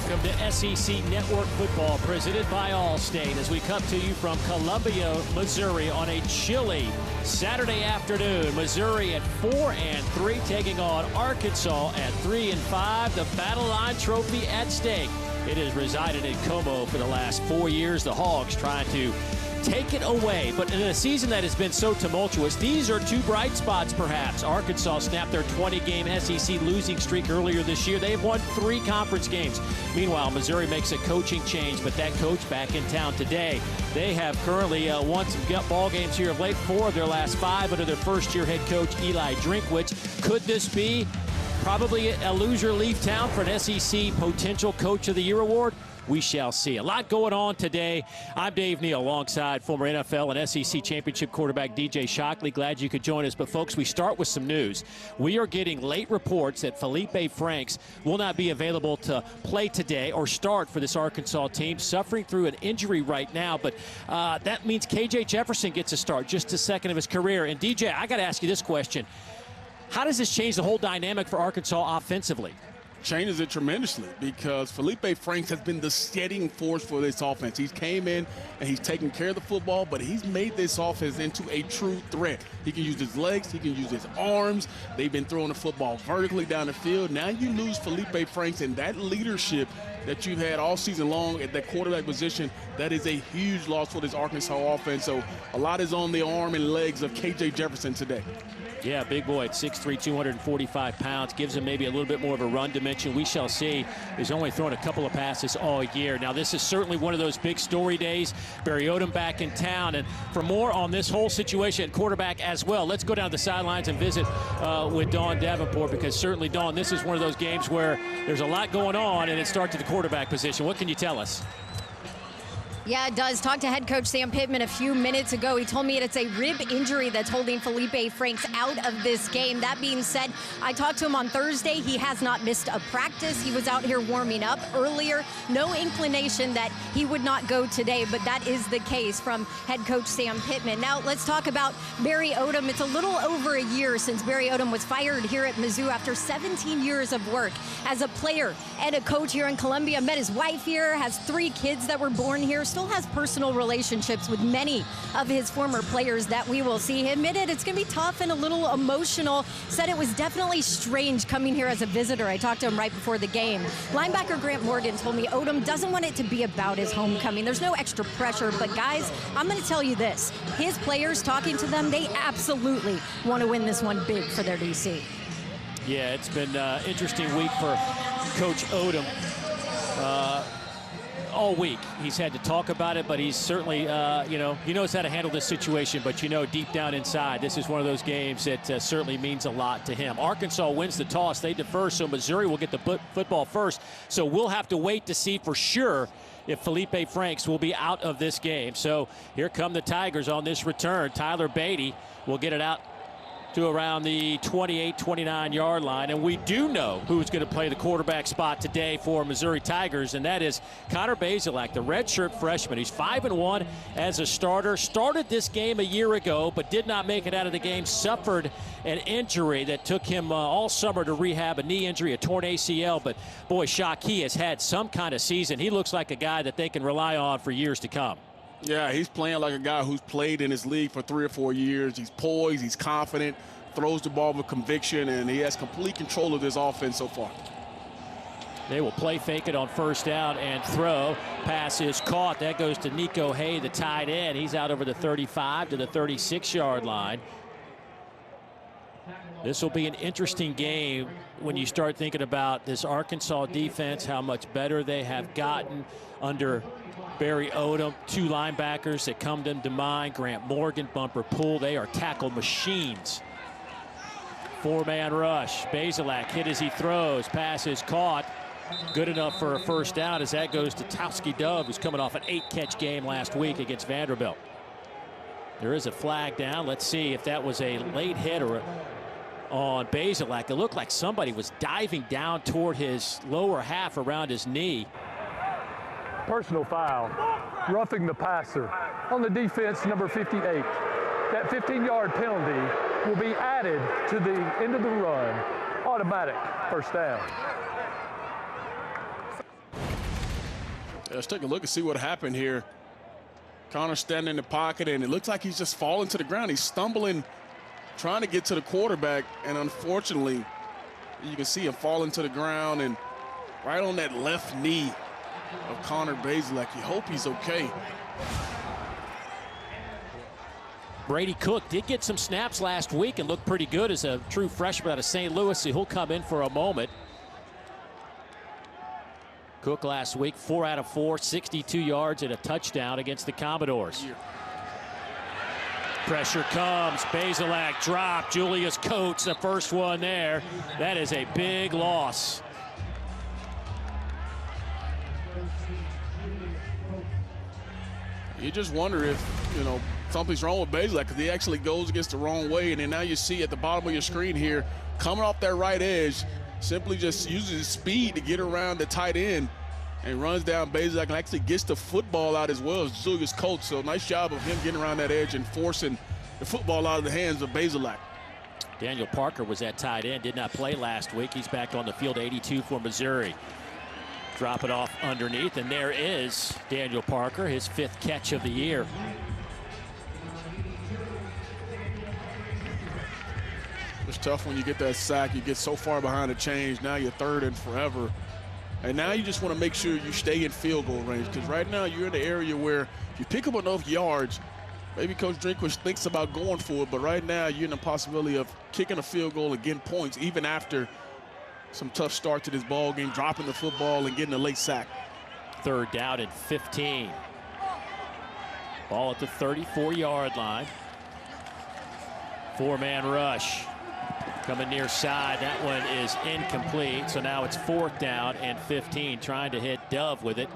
welcome to SEC Network Football, presented by Allstate, as we come to you from Columbia, Missouri on a chilly Saturday afternoon. Missouri at 4-3, taking on Arkansas at 3-5. The Battle Line Trophy at stake. It has resided in Como for the last 4 years. The Hogs trying to take it away, but in a season that has been so tumultuous, these are two bright spots perhaps. Arkansas snapped their 20-game SEC losing streak earlier this year. They've won 3 conference games. Meanwhile, Missouri makes a coaching change, but that coach back in town today. They have currently won some ball games here of late, 4 of their last 5 under their first-year head coach Eli Drinkwitz. Could this be probably a loser leave town for an SEC potential Coach of the Year award? We shall see. A lot going on today. I'm Dave Neal alongside former NFL and SEC championship quarterback DJ Shockley. Glad you could join us. But folks, we start with some news. We are getting late reports that Felipe Franks will not be available to play today or start for this Arkansas team, suffering through an injury right now. But that means KJ Jefferson gets a start, just a second of his career. And DJ, I got to ask you this question. How does this change the whole dynamic for Arkansas offensively? Changes it tremendously because Felipe Franks has been the steadying force for this offense. He's came in and he's taken care of the football, but he's made this offense into a true threat. He can use his legs, he can use his arms. They've been throwing the football vertically down the field. Now you lose Felipe Franks, and that leadership that you've had all season long at that quarterback position, that is a huge loss for this Arkansas offense. So a lot is on the arm and legs of KJ Jefferson today. Yeah, big boy at 6'3", 245 pounds. Gives him maybe a little bit more of a run dimension. We shall see. He's only thrown a couple of passes all year. Now, this is certainly one of those big story days. Barry Odom back in town. And for more on this whole situation at quarterback as well, let's go down the sidelines and visit with Dawn Davenport, because certainly, Dawn, this is one of those games where there's a lot going on, and it starts at the quarterback position. What can you tell us? Yeah, it does. Talked to head coach Sam Pittman a few minutes ago. He told me it's a rib injury that's holding Felipe Franks out of this game. That being said, I talked to him on Thursday. He has not missed a practice. He was out here warming up earlier. No inclination that he would not go today, but that is the case from head coach Sam Pittman. Now, let's talk about Barry Odom. It's a little over a year since Barry Odom was fired here at Mizzou after 17 years of work as a player and a coach here in Columbia. Met his wife here, has 3 kids that were born here, still has personal relationships with many of his former players that we will see. He admitted it's going to be tough and a little emotional. Said it was definitely strange coming here as a visitor. I talked to him right before the game. Linebacker Grant Morgan told me Odom doesn't want it to be about his homecoming. There's no extra pressure, but guys, I'm going to tell you this. His players, talking to them, they absolutely want to win this one big for their DC. Yeah, it's been an interesting week for Coach Odom. All week he's had to talk about it, but he's certainly he knows how to handle this situation. But deep down inside, this is one of those games that certainly means a lot to him. Arkansas wins the toss, they defer, so Missouri will get the football first. So we'll have to wait to see for sure if Felipe Franks will be out of this game. So here come the Tigers on this return. Tyler Beatty will get it out to around the 28-29 yard line. And we do know who's going to play the quarterback spot today for Missouri Tigers, and that is Connor Bazelak, the redshirt freshman. He's 5-1 as a starter. Started this game a year ago, but did not make it out of the game. Suffered an injury that took him all summer to rehab, a knee injury, a torn ACL. But boy, Shock, he has had some kind of season. He looks like a guy that they can rely on for years to come. Yeah, he's playing like a guy who's played in his league for 3 or 4 years. He's poised, he's confident, throws the ball with conviction, and he has complete control of this offense so far. They will play fake it on first down and throw. Pass is caught. That goes to Nico Hay, the tight end. He's out over the 35 to the 36-yard line. This will be an interesting game when you start thinking about this Arkansas defense, how much better they have gotten under Barry Odom. 2 linebackers that come to mind, Grant Morgan, Bumper Poole. They are tackle machines. 4-man rush. Bazelak hit as he throws. Pass is caught. Good enough for a first down as that goes to Towski Dove, who's coming off an 8-catch game last week against Vanderbilt. There is a flag down. Let's see if that was a late hit or on Bazelak. It looked like somebody was diving down toward his lower half around his knee. Personal foul, roughing the passer on the defense, number 58. That 15-yard penalty will be added to the end of the run. Automatic first down. Let's take a look and see what happened here. Connor standing in the pocket, and it looks like he's just falling to the ground. He's stumbling, trying to get to the quarterback, and unfortunately, you can see him falling to the ground and right on that left knee of Connor Bazelak. You hope he's okay. Brady Cook did get some snaps last week and looked pretty good as a true freshman out of St. Louis. So he'll come in for a moment. Cook last week, 4 out of 4, 62 yards and a touchdown against the Commodores. Pressure comes. Bazelak dropped. Julius Coates, the first one there. That is a big loss. You just wonder if, you know, something's wrong with Bazelak, because he actually goes against the wrong way. And then now you see at the bottom of your screen here, coming off that right edge, simply just uses his speed to get around the tight end and runs down Bazelak and actually gets the football out as well as Julius Coates. So nice job of him getting around that edge and forcing the football out of the hands of Bazelak. Daniel Parker was at tight end, did not play last week. He's back on the field, 82 for Missouri. Drop it off underneath, and there is Daniel Parker, his 5th catch of the year. It's tough when you get that sack. You get so far behind the chains. Now you're 3rd and forever. And now you just want to make sure you stay in field goal range, because right now you're in the area where if you pick up enough yards, maybe Coach Drinkwitz thinks about going for it, but right now you're in the possibility of kicking a field goal and getting points, even after some tough start to this ball game, dropping the football and getting a late sack. 3rd down and 15. Ball at the 34-yard line. 4-man rush. Coming near side. That one is incomplete. So now it's 4th down and 15. Trying to hit Dove with it.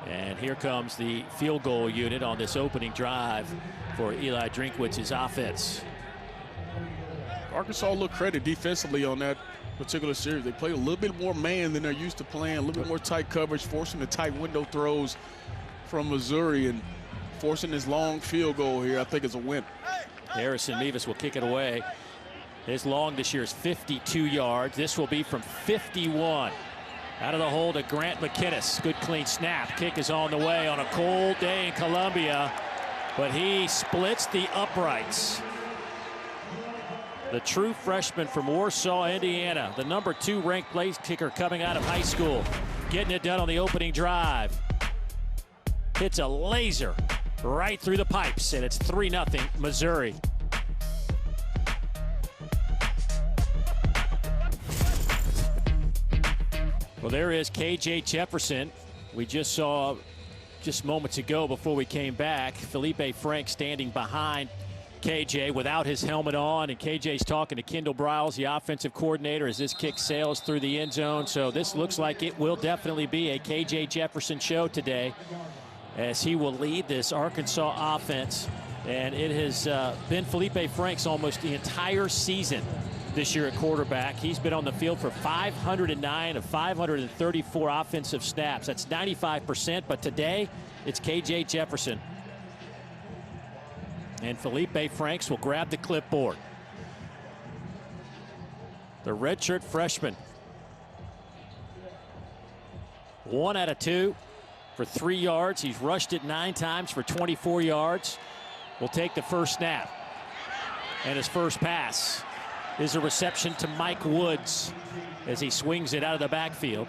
And here comes the field goal unit on this opening drive for Eli Drinkwitz's offense. Arkansas look credit defensively on that particular series. They play a little bit more man than they're used to playing, a little bit more tight coverage, forcing the tight window throws from Missouri and forcing this long field goal here. I think it's a win. Harrison Mevis will kick it away. His long this year is 52 yards. This will be from 51. Out of the hole to Grant McKinnis. Good clean snap. Kick is on the way on a cold day in Columbia, but he splits the uprights. The true freshman from Warsaw, Indiana, the number 2 ranked place kicker coming out of high school, getting it done on the opening drive. Hits a laser right through the pipes, and it's 3-0 Missouri. Well, there is KJ Jefferson. We just saw just moments ago before we came back, Felipe Frank standing behind KJ without his helmet on, and KJ's talking to Kendall Briles, the offensive coordinator, as this kick sails through the end zone. So this looks like it will definitely be a KJ Jefferson show today, as he will lead this Arkansas offense. And it has been Felipe Frank's almost the entire season this year at quarterback. He's been on the field for 509 of 534 offensive snaps. That's 95%, but today it's KJ Jefferson. And Felipe Franks will grab the clipboard. The redshirt freshman. 1 out of 2 for 3 yards. He's rushed it 9 times for 24 yards. Will take the first snap. And his first pass is a reception to Mike Woods as he swings it out of the backfield.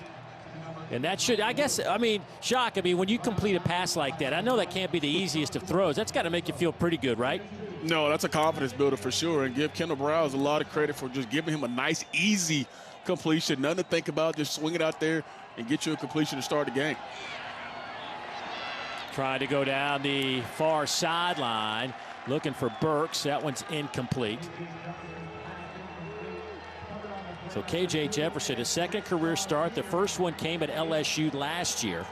And that should, I guess, I mean, Jacques, I mean, when you complete a pass like that, I know that can't be the easiest of throws. That's got to make you feel pretty good, right? No, that's a confidence builder for sure. And give Kendall Briles a lot of credit for just giving him a nice, easy completion. Nothing to think about. Just swing it out there and get you a completion to start the game. Trying to go down the far sideline, looking for Burks. That one's incomplete. So KJ Jefferson, his 2nd career start. The first one came at LSU last year.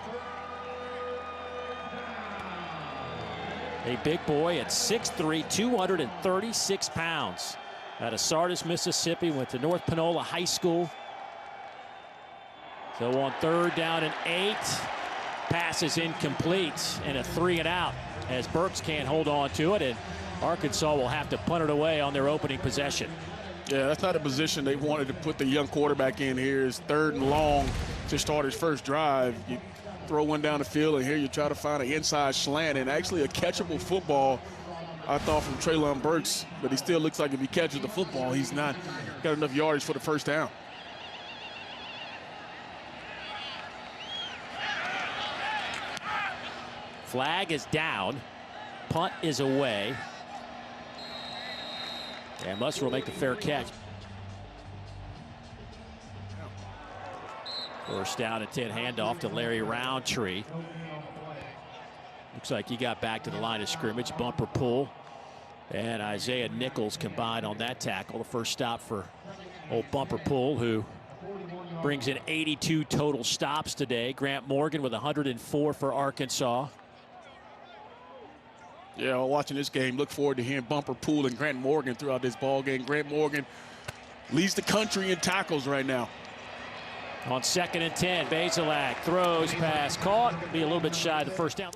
A big boy at 6'3", 236 pounds. Out of Sardis, Mississippi, went to North Panola High School. So on 3rd down and 8, pass is incomplete, and a 3-and-out as Burks can't hold on to it, and Arkansas will have to punt it away on their opening possession. Yeah, that's not a position they wanted to put the young quarterback in here. It's 3rd and long to start his first drive. You throw one down the field, and here you try to find an inside slant, and actually a catchable football, I thought, from Traylon Burks, but he still looks like if he catches the football, he's not got enough yardage for the first down. Flag is down. Punt is away. And Musser will make the fair catch. First down and 10, handoff to Larry Roundtree. Looks like he got back to the line of scrimmage. Bumper pull. And Isaiah Nichols combined on that tackle. The first stop for old Bumper Pull, who brings in 82 total stops today. Grant Morgan with 104 for Arkansas. Yeah, watching this game, look forward to hearing Bumper Pool and Grant Morgan throughout this ball game. Grant Morgan leads the country in tackles right now. On 2nd and 10, Bazelak throws, pass caught, be a little bit shy of the first down.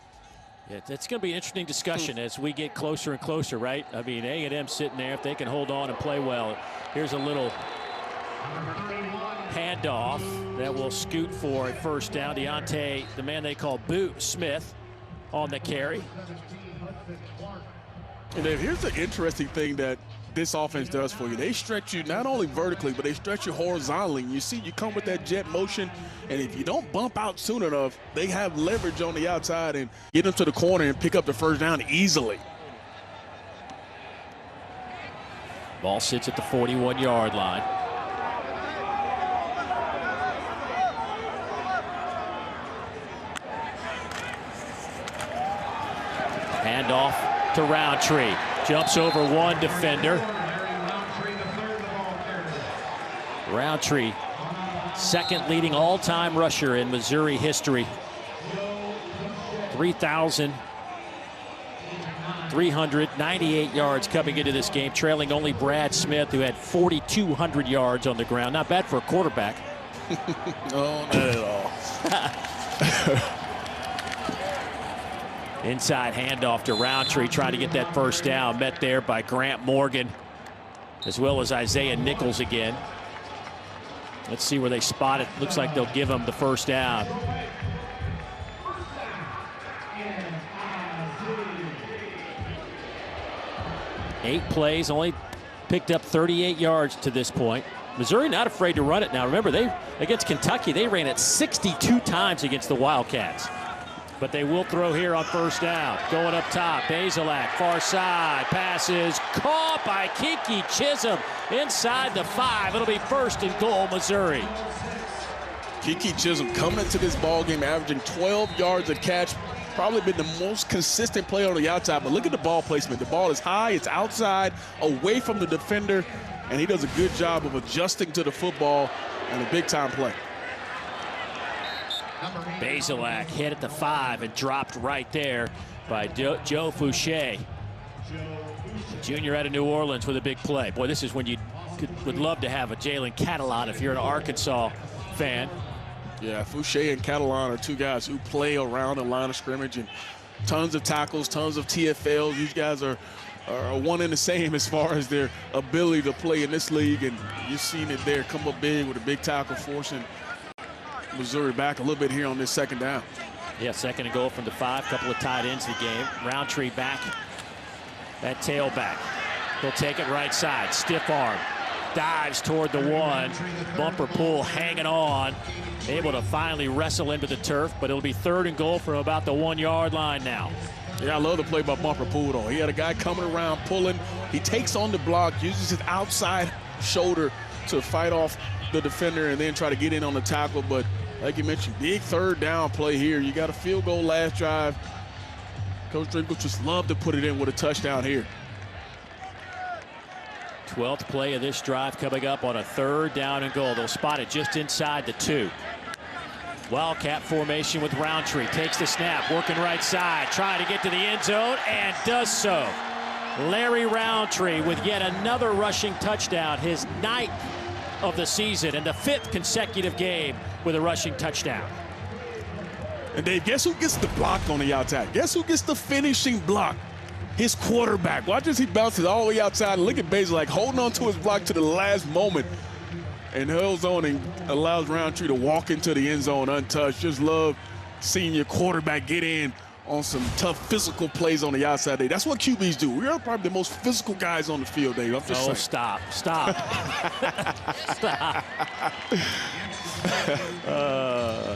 Yeah, it's going to be an interesting discussion as we get closer and closer, right? I mean, A&M sitting there, if they can hold on and play well. Here's a little handoff that will scoot for a first down. Deontay, the man they call Boot Smith, on the carry. And then here's the interesting thing that this offense does for you. They stretch you not only vertically, but they stretch you horizontally. And you see, you come with that jet motion, and if you don't bump out soon enough, they have leverage on the outside and get them to the corner and pick up the first down easily. Ball sits at the 41-yard line. Handoff to Roundtree. Jumps over one defender. Roundtree, second leading all-time rusher in Missouri history. 3,398 yards coming into this game, trailing only Brad Smith, who had 4,200 yards on the ground. Not bad for a quarterback. No, not at all. Inside handoff to Roundtree, trying to get that first down. Met there by Grant Morgan, as well as Isaiah Nichols again. Let's see where they spot it. Looks like they'll give him the first down. Eight plays, only picked up 38 yards to this point. Missouri not afraid to run it now. Remember, against Kentucky, they ran it 62 times against the Wildcats. But they will throw here on first down. Going up top, Bazelak, far side, passes caught by Kiki Chisholm inside the 5. It'll be first and goal, Missouri. Kiki Chisholm coming into this ball game, averaging 12 yards a catch. Probably been the most consistent player on the outside, but look at the ball placement. The ball is high, it's outside, away from the defender, and he does a good job of adjusting to the football and a big-time play. Bazelak hit at the 5 and dropped right there by Joe Fouché. Junior out of New Orleans with a big play. Boy, this is when you would love to have a Jalen Catalan if you're an Arkansas fan. Yeah, Fouché and Catalan are two guys who play around the line of scrimmage, and tons of tackles, tons of TFLs. These guys are one and the same as far as their ability to play in this league, and you've seen it there, come up big with a big tackle, forcing Missouri back a little bit here on this second down. Yeah, second and goal from the 5. Couple of tight ends in the game. Roundtree back at tailback. He'll take it right side. Stiff arm. Dives toward the 1. Bumper pull hanging on. Able to finally wrestle into the turf, but it'll be third and goal from about the 1-yard line now. Yeah, I love the play by Bumper Pool, though. He had a guy coming around, pulling. He takes on the block, uses his outside shoulder to fight off the defender and then try to get in on the tackle. But like you mentioned, big third down play here. You got a field goal last drive. Coach Drinkle just loved to put it in with a touchdown here. 12th play of this drive coming up on a third down and goal. They'll spot it just inside the 2. Wildcat formation with Roundtree. Takes the snap, working right side, trying to get to the end zone, and does so. Larry Roundtree with yet another rushing touchdown, his 9th of the season and the 5th consecutive game with a rushing touchdown. And Dave, guess who gets the block on the outside? Guess who gets the finishing block? His quarterback. Watch as he bounces all the way outside, and look at Bazelak holding on to his block to the last moment and holds on and allows Roundtree to walk into the end zone untouched. Just love senior quarterback get in on some tough physical plays on the outside, Dave. That's what QBs do. We are probably the most physical guys on the field, Dave. I'm just saying. Stop. Stop.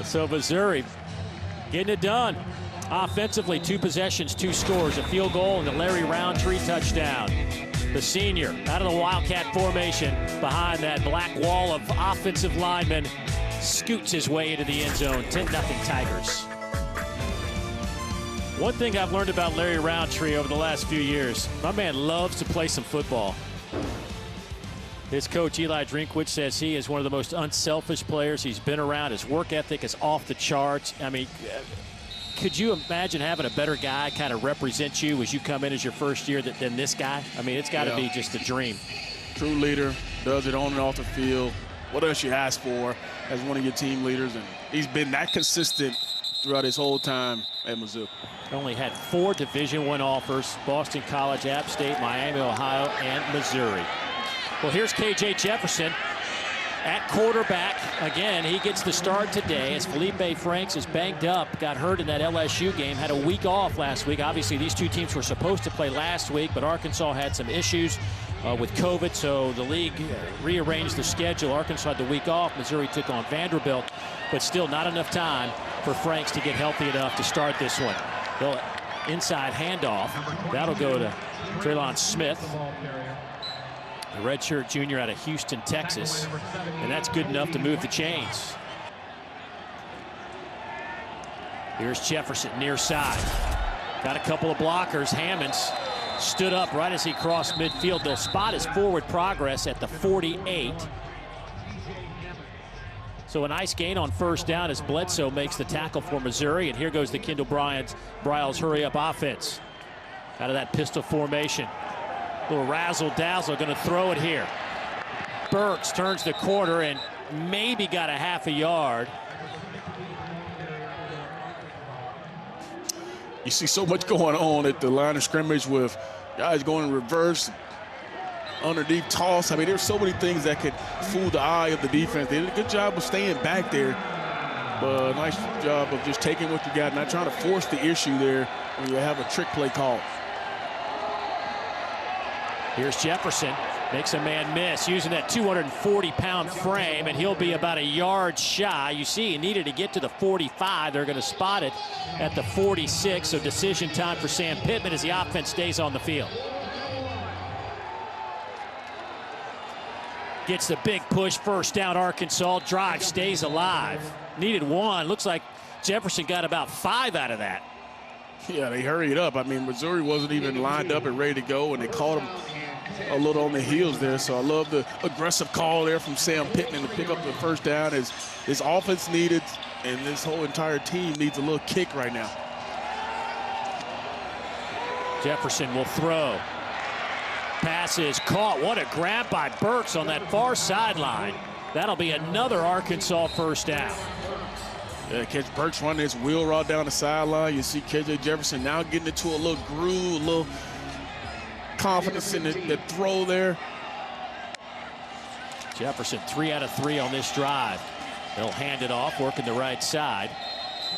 So Missouri getting it done. Offensively, 2 possessions, 2 scores, a field goal, and the Larry Roundtree touchdown. The senior out of the Wildcat formation behind that black wall of offensive linemen scoots his way into the end zone. 10-0 Tigers. One thing I've learned about Larry Roundtree over the last few years, my man loves to play some football. His coach, Eli Drinkwitz, says he is one of the most unselfish players he's been around. His work ethic is off the charts. I mean, could you imagine having a better guy kind of represent you as you come in as your first year than this guy? I mean, it's got to be just a dream. True leader, does it on and off the field. What else you ask for as one of your team leaders? And he's been that consistent throughout his whole time at Mizzou. Only had 4 Division I offers: Boston College, App State, Miami, Ohio, and Missouri. Well, here's KJ Jefferson at quarterback. Again, he gets the start today as Felipe Franks is banged up, got hurt in that LSU game, had a week off last week. Obviously, these 2 teams were supposed to play last week, but Arkansas had some issues with COVID, so the league rearranged the schedule. Arkansas had the week off. Missouri took on Vanderbilt, but still not enough time for Franks to get healthy enough to start this one. They'll inside handoff. That'll go to Traylon Smith, the redshirt junior out of Houston, Texas, and that's good enough to move the chains. Here's Jefferson near side. Got a couple of blockers. Hammonds stood up right as he crossed midfield. They'll spot his forward progress at the 48. So a nice gain on first down as Bledsoe makes the tackle for Missouri. And here goes the Kendall Briles hurry-up offense. Out of that pistol formation. Little razzle-dazzle, going to throw it here. Burks turns the corner and maybe got a half a yard. You see so much going on at the line of scrimmage with guys going in reverse, underneath toss. I mean, there's so many things that could fool the eye of the defense. They did a good job of staying back there, but a nice job of just taking what you got, not trying to force the issue there when you have a trick play called. Here's Jefferson, makes a man miss, using that 240-pound frame, and he'll be about a yard shy. You see, he needed to get to the 45. They're going to spot it at the 46, so decision time for Sam Pittman as the offense stays on the field. Gets the big push, first down, Arkansas. Drive stays alive. Needed 1. Looks like Jefferson got about 5 out of that. Yeah, they hurried up. I mean, Missouri wasn't even lined up and ready to go, and they caught him a little on the heels there. So I love the aggressive call there from Sam Pittman to pick up the first down as this offense needed, and this whole entire team needs a little kick right now. Jefferson will throw. Pass is caught. What a grab by Burks on that far sideline. That'll be another Arkansas first down. Yeah, catch Burks running his wheel route down the sideline. You see KJ Jefferson now getting into a little groove, a little confidence in the throw there. Jefferson 3 out of 3 on this drive. They'll hand it off, working the right side.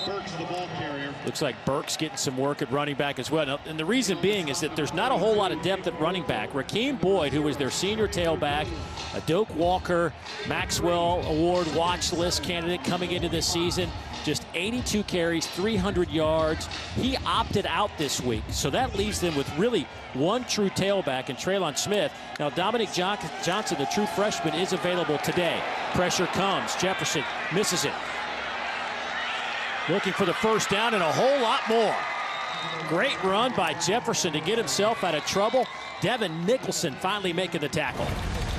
Burks, the ball carrier. Looks like Burks getting some work at running back as well. And the reason being is that there's not a whole lot of depth at running back. Rakeem Boyd, who was their senior tailback, a Doak Walker Maxwell Award watch list candidate coming into this season, just 82 carries, 300 yards. He opted out this week, so that leaves them with really one true tailback in Traylon Smith. Now, Dominic Johnson, the true freshman, is available today. Pressure comes. Jefferson misses it. Looking for the first down and a whole lot more. Great run by Jefferson to get himself out of trouble. Devin Nicholson finally making the tackle.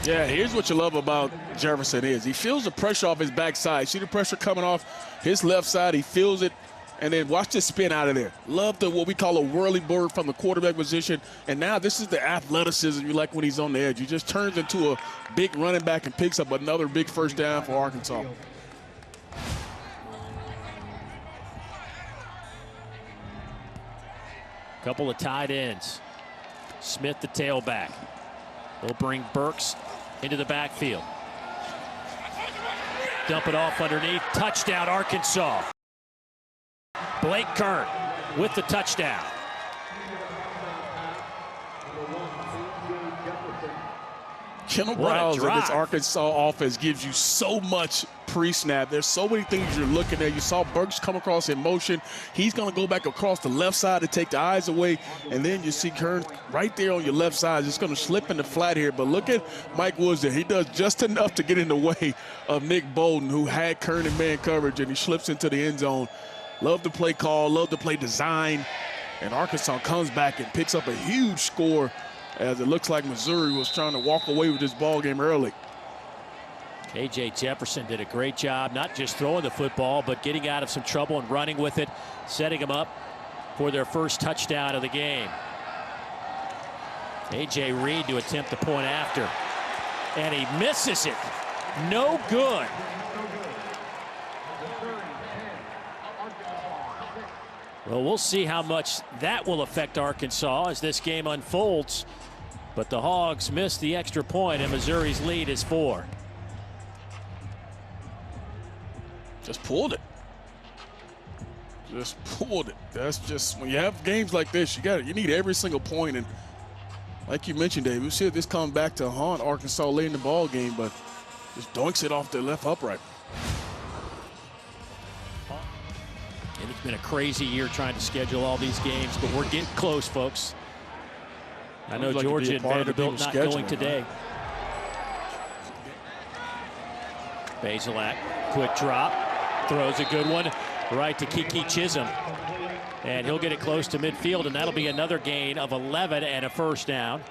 Yeah, here's what you love about Jefferson is he feels the pressure off his backside. See the pressure coming off his left side. He feels it, and then watch this spin out of there. Love the what we call a whirly bird from the quarterback position. And now this is the athleticism you like when he's on the edge. He just turns into a big running back and picks up another big first down for Arkansas. Couple of tight ends. Smith, the tailback. They'll bring Burks into the backfield. Dump it off underneath. Touchdown, Arkansas. Blake Kern with the touchdown. Kendall Browns and this Arkansas offense gives you so much pre-snap. There's so many things you're looking at. You saw Burks come across in motion. He's going to go back across the left side to take the eyes away. And then you see Kern right there on your left side. Just going to slip in the flat here. But look at Mike Woods there. He does just enough to get in the way of Nick Bolden, who had Kern in man coverage, and he slips into the end zone. Love the play call, love the play design. And Arkansas comes back and picks up a huge score, as it looks like Missouri was trying to walk away with this ball game early. KJ Jefferson did a great job, not just throwing the football, but getting out of some trouble and running with it, setting them up for their first touchdown of the game. A.J. Reed to attempt the point after, and he misses it. No good. Well, we'll see how much that will affect Arkansas as this game unfolds. But the Hogs missed the extra point, and Missouri's lead is 4. Just pulled it. Just pulled it. That's just, when you have games like this, you need every single point. And like you mentioned, Dave, we see this come back to haunt Arkansas late in the ball game, but just doinks it off the left upright. And it's been a crazy year trying to schedule all these games, but we're getting close, folks. I know Georgia and Vanderbilt not going today. Bazelak, quick drop, throws a good one right to Kiki Chisholm. And he'll get it close to midfield, and that'll be another gain of 11 and a first down.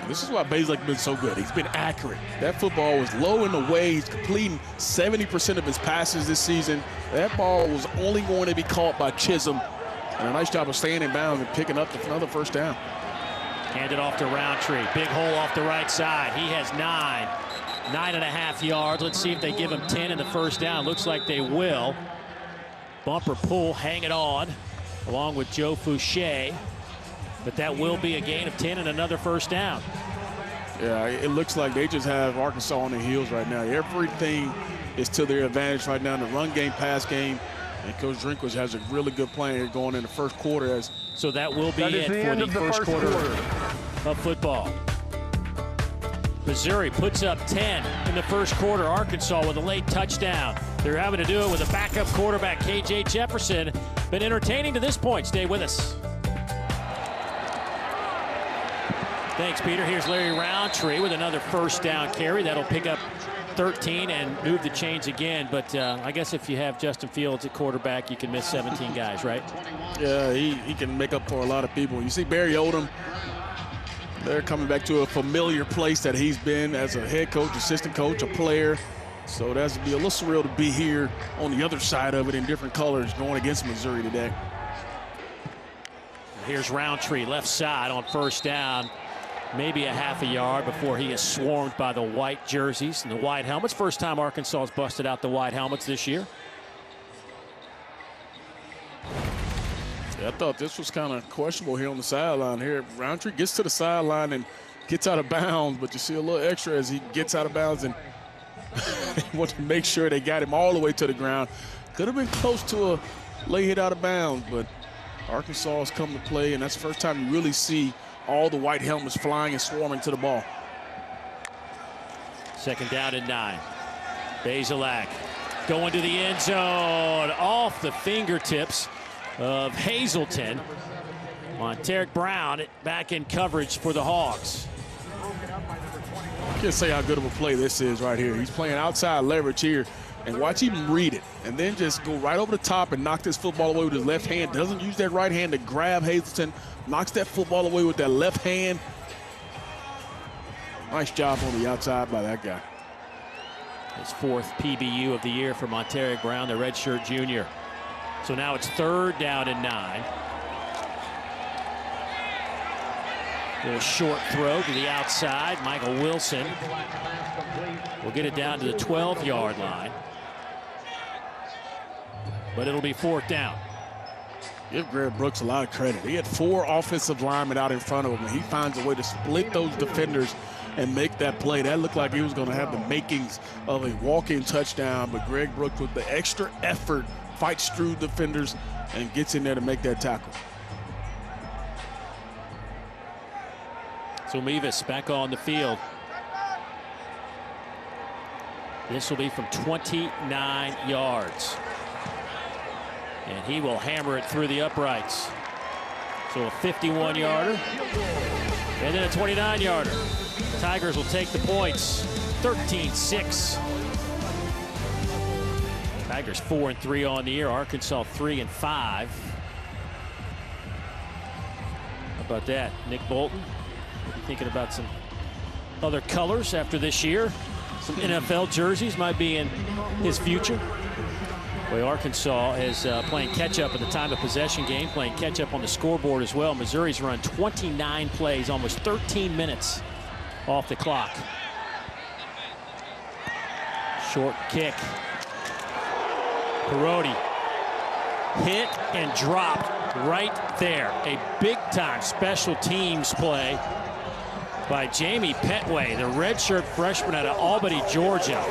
This is why Bazelak's been so good. He's been accurate. That football was low and away. He's completing 70% of his passes this season. That ball was only going to be caught by Chisholm. And a nice job of staying in bounds and picking up another first down. Handed off to Roundtree. Big hole off the right side. He has 9.5 yards. Let's see if they give him 10 in the first down. Looks like they will. Bumper pull, hang it on, along with Joe Fouché. But that will be a gain of 10 and another first down. Yeah, it looks like they just have Arkansas on their heels right now. Everything is to their advantage right now in the run game, pass game. And Coach Drinkwitz has a really good plan here going in the first quarter. So that will be it for the first quarter of football. Missouri puts up 10 in the first quarter. Arkansas with a late touchdown. They're having to do it with a backup quarterback, KJ Jefferson. Been entertaining to this point. Stay with us. Thanks, Peter. Here's Larry Roundtree with another first down carry. That'll pick up 13 and move the chains again. But I guess if you have Justin Fields at quarterback, you can miss 17 guys, right? Yeah, he can make up for a lot of people. You see Barry Odom, they're coming back to a familiar place that he's been as a head coach, assistant coach, a player. So that's be a little surreal to be here on the other side of it in different colors going against Missouri today. Here's Roundtree, left side on first down. Maybe a half a yard before he is swarmed by the white jerseys and the white helmets. First time Arkansas has busted out the white helmets this year. Yeah, I thought this was kind of questionable here on the sideline here. Roundtree gets to the sideline and gets out of bounds, but you see a little extra as he gets out of bounds, and they want to make sure they got him all the way to the ground. Could have been close to a lay hit out of bounds, but Arkansas has come to play, and that's the first time you really see all the white helmets flying and swarming to the ball. Second down and 9. Bazelak going to the end zone off the fingertips of Hazelton. Monteric Brown back in coverage for the Hogs. I can't say how good of a play this is right here. He's playing outside leverage here, and watch him read it and then just go right over the top and knock this football away with his left hand. Doesn't use that right hand to grab Hazelton. Knocks that football away with that left hand. Nice job on the outside by that guy. His 4th PBU of the year for Monteric Brown, the redshirt junior. So now it's third down and 9. Little short throw to the outside. Michael Wilson will get it down to the 12-yard line. But it'll be 4th down. Give Greg Brooks a lot of credit. He had 4 offensive linemen out in front of him, and he finds a way to split those defenders and make that play. That looked like he was going to have the makings of a walk-in touchdown, but Greg Brooks with the extra effort fights through defenders and gets in there to make that tackle. So Mevis back on the field. This will be from 29 yards. And he will hammer it through the uprights. So a 51-yarder and then a 29-yarder. Tigers will take the points, 13-6. Tigers 4-3 on the year. Arkansas 3-5. How about that? Nick Bolton thinking about some other colors after this year. Some NFL jerseys might be in his future. Well, Arkansas is playing catch-up in the time of possession game, playing catch-up on the scoreboard as well. Missouri's run 29 plays, almost 13 minutes off the clock. Short kick. Perotti hit and dropped right there. A big-time special teams play by Jamie Petway, the redshirt freshman out of Albany, Georgia.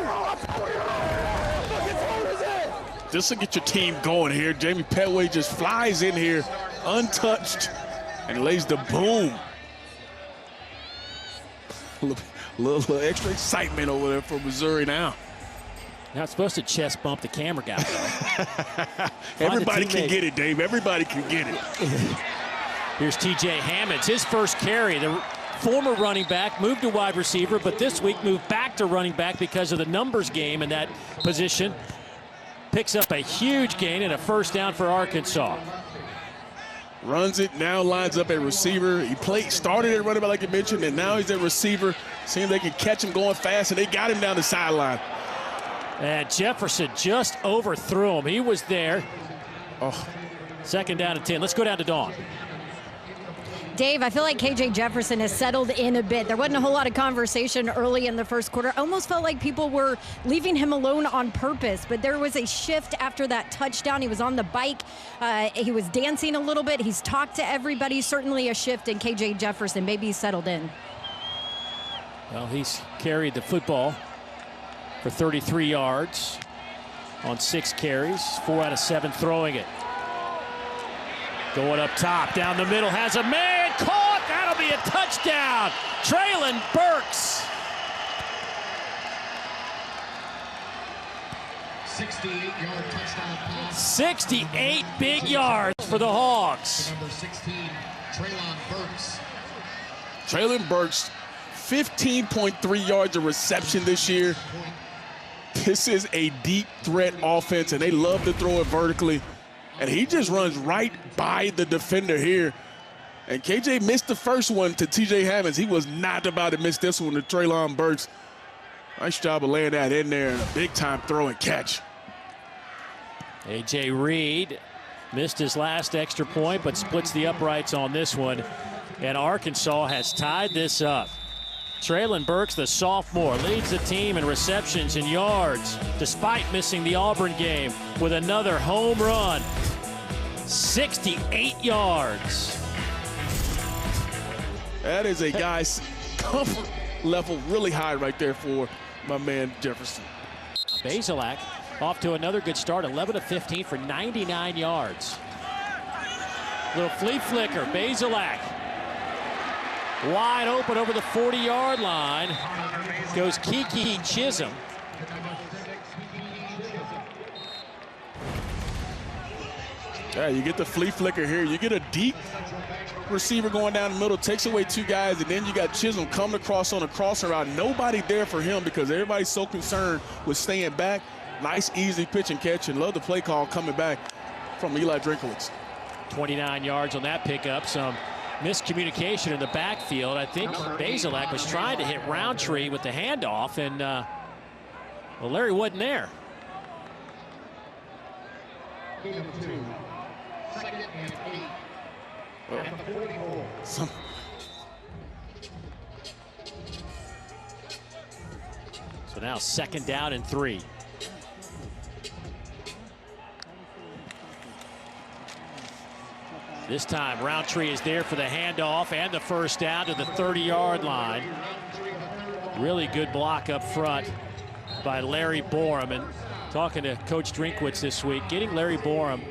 Just to get your team going here, Jamie Petway just flies in here untouched and lays the boom. Little extra excitement over there for Missouri now. Not supposed to chest bump the camera guy, though. Everybody can get it, Dave. Everybody can get it. Here's TJ Hammonds, his first carry. The former running back moved to wide receiver, but this week moved back to running back because of the numbers game in that position. Picks up a huge gain and a first down for Arkansas. Runs it, now lines up at receiver. He started at running back like you mentioned, and now he's at receiver. Seeing they can catch him going fast, and they got him down the sideline. And Jefferson just overthrew him. He was there. Oh. Second down and 10. Let's go down to Dawn. Dave, I feel like KJ Jefferson has settled in a bit. There wasn't a whole lot of conversation early in the first quarter. Almost felt like people were leaving him alone on purpose, but there was a shift after that touchdown. He was on the bike. He was dancing a little bit. He's talked to everybody. Certainly a shift in KJ Jefferson. Maybe he's settled in. Well, he's carried the football for 33 yards on 6 carries, 4 out of 7 throwing it. Going up top, down the middle, has a man caught. That'll be a touchdown. Traylon Burks. 68-yard touchdown pass. 68 big yards for the Hogs. Number 16, Traylon Burks. Traylon Burks, 15.3 yards of reception this year. This is a deep threat offense, and they love to throw it vertically. And he just runs right by the defender here. And KJ missed the first one to TJ Hammonds. He was not about to miss this one to Traylon Burks. Nice job of laying that in there. Big time throw and catch. A.J. Reed missed his last extra point, but splits the uprights on this one. And Arkansas has tied this up. Traylon Burks, the sophomore, leads the team in receptions and yards, despite missing the Auburn game with another home run. 68 yards. That is a guy's comfort level really high right there for my man Jefferson. Bazelak off to another good start, 11 of 15 for 99 yards. Little flea flicker, Bazelak. Wide open over the 40-yard line. Goes Kiki Chisholm. Yeah, you get the flea flicker here. You get a deep receiver going down the middle, takes away 2 guys, and then you got Chisholm coming across on a crosser route. Nobody there for him because everybody's so concerned with staying back. Nice, easy pitch and catch, and love the play call coming back from Eli Drinkowitz. 29 yards on that pickup. Some miscommunication in the backfield. I think Bazelak was trying to hit Roundtree with the handoff, and well, Larry wasn't there. Second and 8 at the 44. So now second down and 3. This time Roundtree is there for the handoff and the first down to the 30-yard line. Really good block up front by Larry Borum. And talking to Coach Drinkwitz this week, getting Larry Borum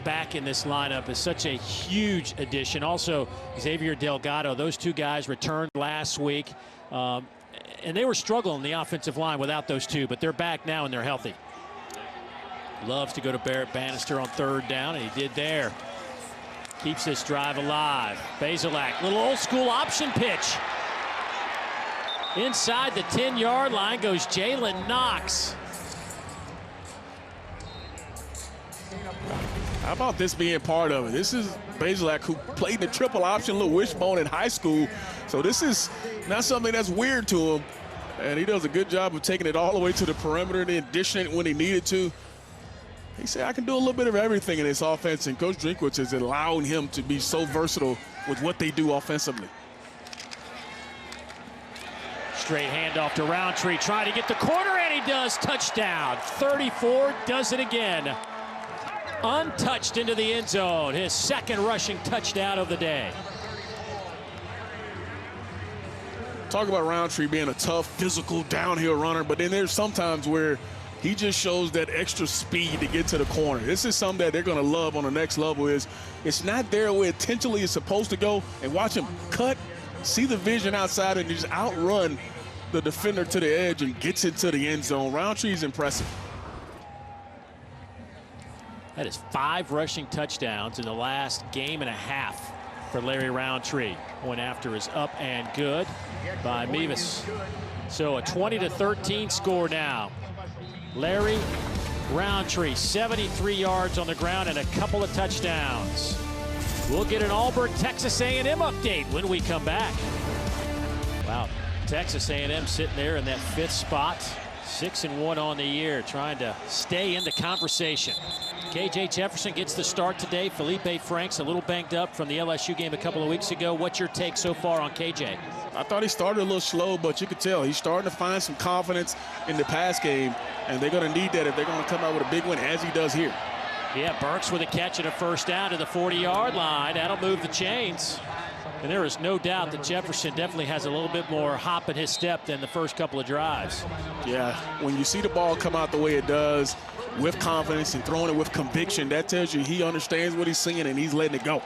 back in this lineup is such a huge addition. Also, Xavier Delgado, those two guys returned last week. And they were struggling in the offensive line without those two, but they're back now and they're healthy. Loves to go to Barrett Bannister on 3rd down, and he did there. Keeps this drive alive. Bazelak, little old school option pitch. Inside the 10-yard line goes Jalen Knox. How about this being part of it? This is Bazelak, who played the triple option, little wishbone in high school. So this is not something that's weird to him. And he does a good job of taking it all the way to the perimeter and then dishing it when he needed to. He said, I can do a little bit of everything in this offense, and Coach Drinkwitz is allowing him to be so versatile with what they do offensively. Straight handoff to Roundtree, trying to get the corner, and he does. Touchdown. 34 does it again. Untouched into the end zone. His 2nd rushing touchdown of the day. Talk about Roundtree being a tough, physical, downhill runner, but then there's sometimes where he just shows that extra speed to get to the corner. This is something that they're going to love on the next level. Is it's not there where intentionally it's supposed to go, and watch him cut, see the vision outside, and just outrun the defender to the edge and gets into the end zone. Roundtree is impressive. That is 5 rushing touchdowns in the last game and a half for Larry Roundtree. Point after is up and good by Mevis. So a 20-13 score now. Larry Roundtree, 73 yards on the ground and a couple of touchdowns. We'll get an Auburn Texas A&M update when we come back. Wow, Texas A&M sitting there in that 5th spot. 6-1 on the year, trying to stay in the conversation. KJ Jefferson gets the start today. Felipe Franks a little banged up from the LSU game a couple of weeks ago. What's your take so far on KJ? I thought he started a little slow, but you could tell he's starting to find some confidence in the pass game, and they're going to need that if they're going to come out with a big win, as he does here. Yeah, Burks with a catch and a 1st down to the 40-yard line. That'll move the chains. And there is no doubt that Jefferson definitely has a little bit more hop in his step than the first couple of drives. Yeah, when you see the ball come out the way it does, with confidence and throwing it with conviction, that tells you he understands what he's seeing and he's letting it go.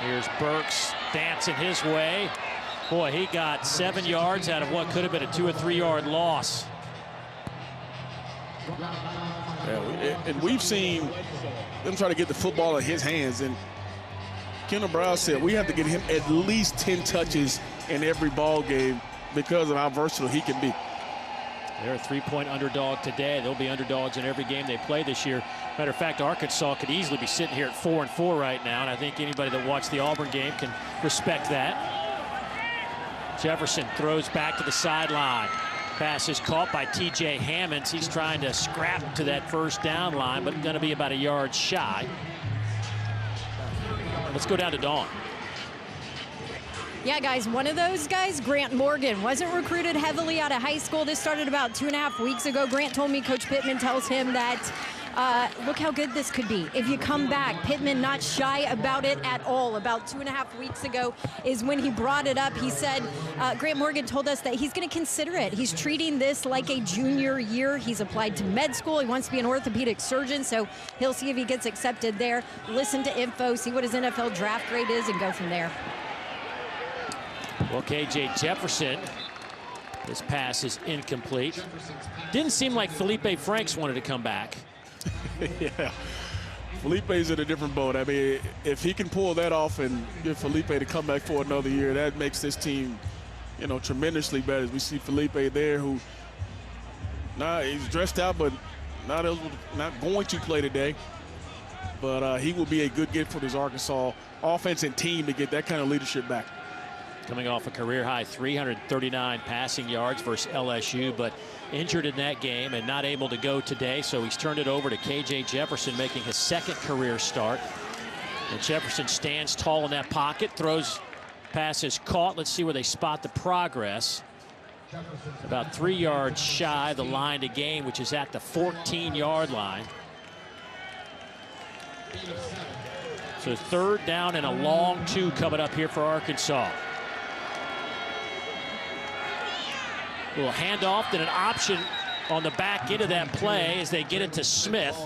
Here's Burks dancing his way. Boy, he got 7 yards out of what could have been a 2 or 3 yard loss. Yeah, and we've seen them try to get the football in his hands, and Kendall Brown said we have to get him at least 10 touches in every ball game because of how versatile he can be. They're a 3-point underdog today. They'll be underdogs in every game they play this year. Matter of fact, Arkansas could easily be sitting here at 4-4 right now, and I think anybody that watched the Auburn game can respect that. Jefferson throws back to the sideline. Pass is caught by T.J. Hammonds. He's trying to scrap to that 1st down line, but going to be about a yard shy. Let's go down to Dawn. Yeah, guys, one of those guys, Grant Morgan, wasn't recruited heavily out of high school. This started about 2.5 weeks ago. Grant told me Coach Pittman tells him that, look how good this could be if you come back. Pittman not shy about it at all. About 2.5 weeks ago is when he brought it up. He said, Grant Morgan told us that he's going to consider it. He's treating this like a junior year. He's applied to med school. He wants to be an orthopedic surgeon, so he'll see if he gets accepted there. Listen to info, see what his NFL draft grade is, and go from there. Well, KJ Jefferson, his pass is incomplete. Didn't seem like Felipe Franks wanted to come back. Yeah, Felipe's in a different boat. I mean, if he can pull that off and get Felipe to come back for another year, that makes this team, you know, tremendously better. We see Felipe there, who, he's dressed out, but not going to play today. But he will be a good get for this Arkansas offense and team to get that kind of leadership back. Coming off a career-high 339 passing yards versus LSU, but injured in that game and not able to go today, so he's turned it over to KJ Jefferson, making his 2nd career start. And Jefferson stands tall in that pocket, throws, passes caught. Let's see where they spot the progress. About 3 yards shy of the line to gain, which is at the 14-yard line. So 3rd down and a long 2 coming up here for Arkansas. Little handoff, then an option on the back end of that play as they get it to Smith.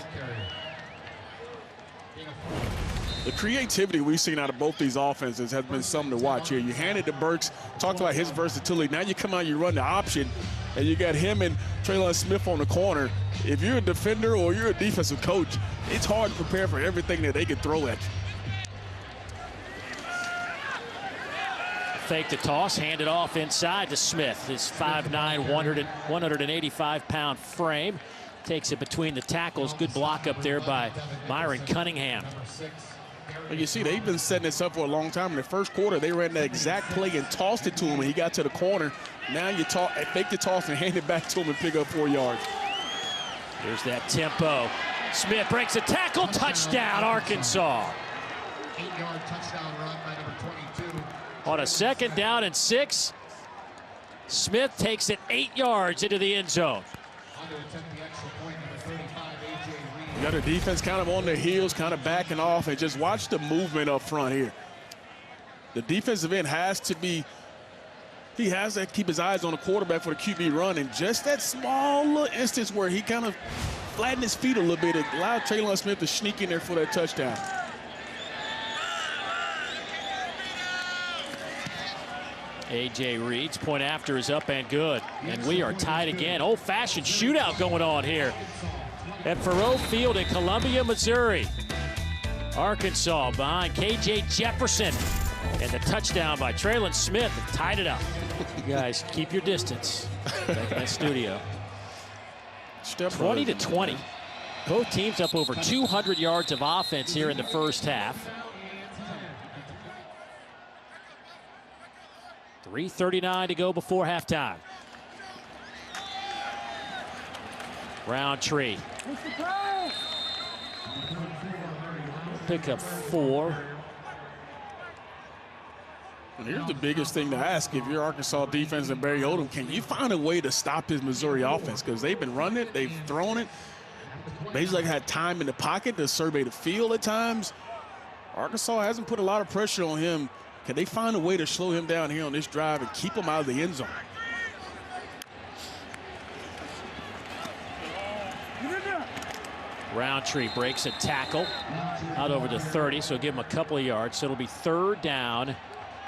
The creativity we've seen out of both these offenses has been something to watch here. You hand it to Burks, talked about his versatility. Now you come out, you run the option, and you got him and Traylon Smith on the corner. If you're a defender or you're a defensive coach, it's hard to prepare for everything that they can throw at you. Fake the toss, hand it off inside to Smith. His 5'9", 185-pound frame. Takes it between the tackles. Good block up there by Myron Cunningham. Well, you see, they've been setting this up for a long time. In the first quarter, they ran that exact play and tossed it to him when he got to the corner. Now you fake the toss and hand it back to him and pick up 4 yards. Here's that tempo. Smith breaks a tackle, touchdown, Arkansas. 8-yard touchdown run by number 22. On a 2nd down and 6, Smith takes it 8 yards into the end zone. Under attempt the extra point, number 35, A.J. Reed. You got the defense kind of on their heels, kind of backing off, and just watch the movement up front here. The defensive end has to keep his eyes on the quarterback for the QB run, and just that small little instance where he kind of flattened his feet a little bit, it allowed Traylon Smith to sneak in there for that touchdown. A.J. Reed's point after is up and good. And we are tied again. Old-fashioned shootout going on here at Faurot Field in Columbia, Missouri. Arkansas behind K.J. Jefferson. And the touchdown by Traylon Smith tied it up. You guys, keep your distance back in the studio. 20-20. Both teams up over 200 yards of offense here in the first half. 3:39 to go before halftime. Roundtree. Pick up 4. And here's the biggest thing to ask if you're Arkansas defense and Barry Odom, can you find a way to stop this Missouri offense? Because they've been running it, they've thrown it. Basically had time in the pocket to survey the field at times. Arkansas hasn't put a lot of pressure on him. Can they find a way to slow him down here on this drive and keep him out of the end zone? Roundtree breaks a tackle out over the 30, so give him a couple of yards. So it'll be 3rd down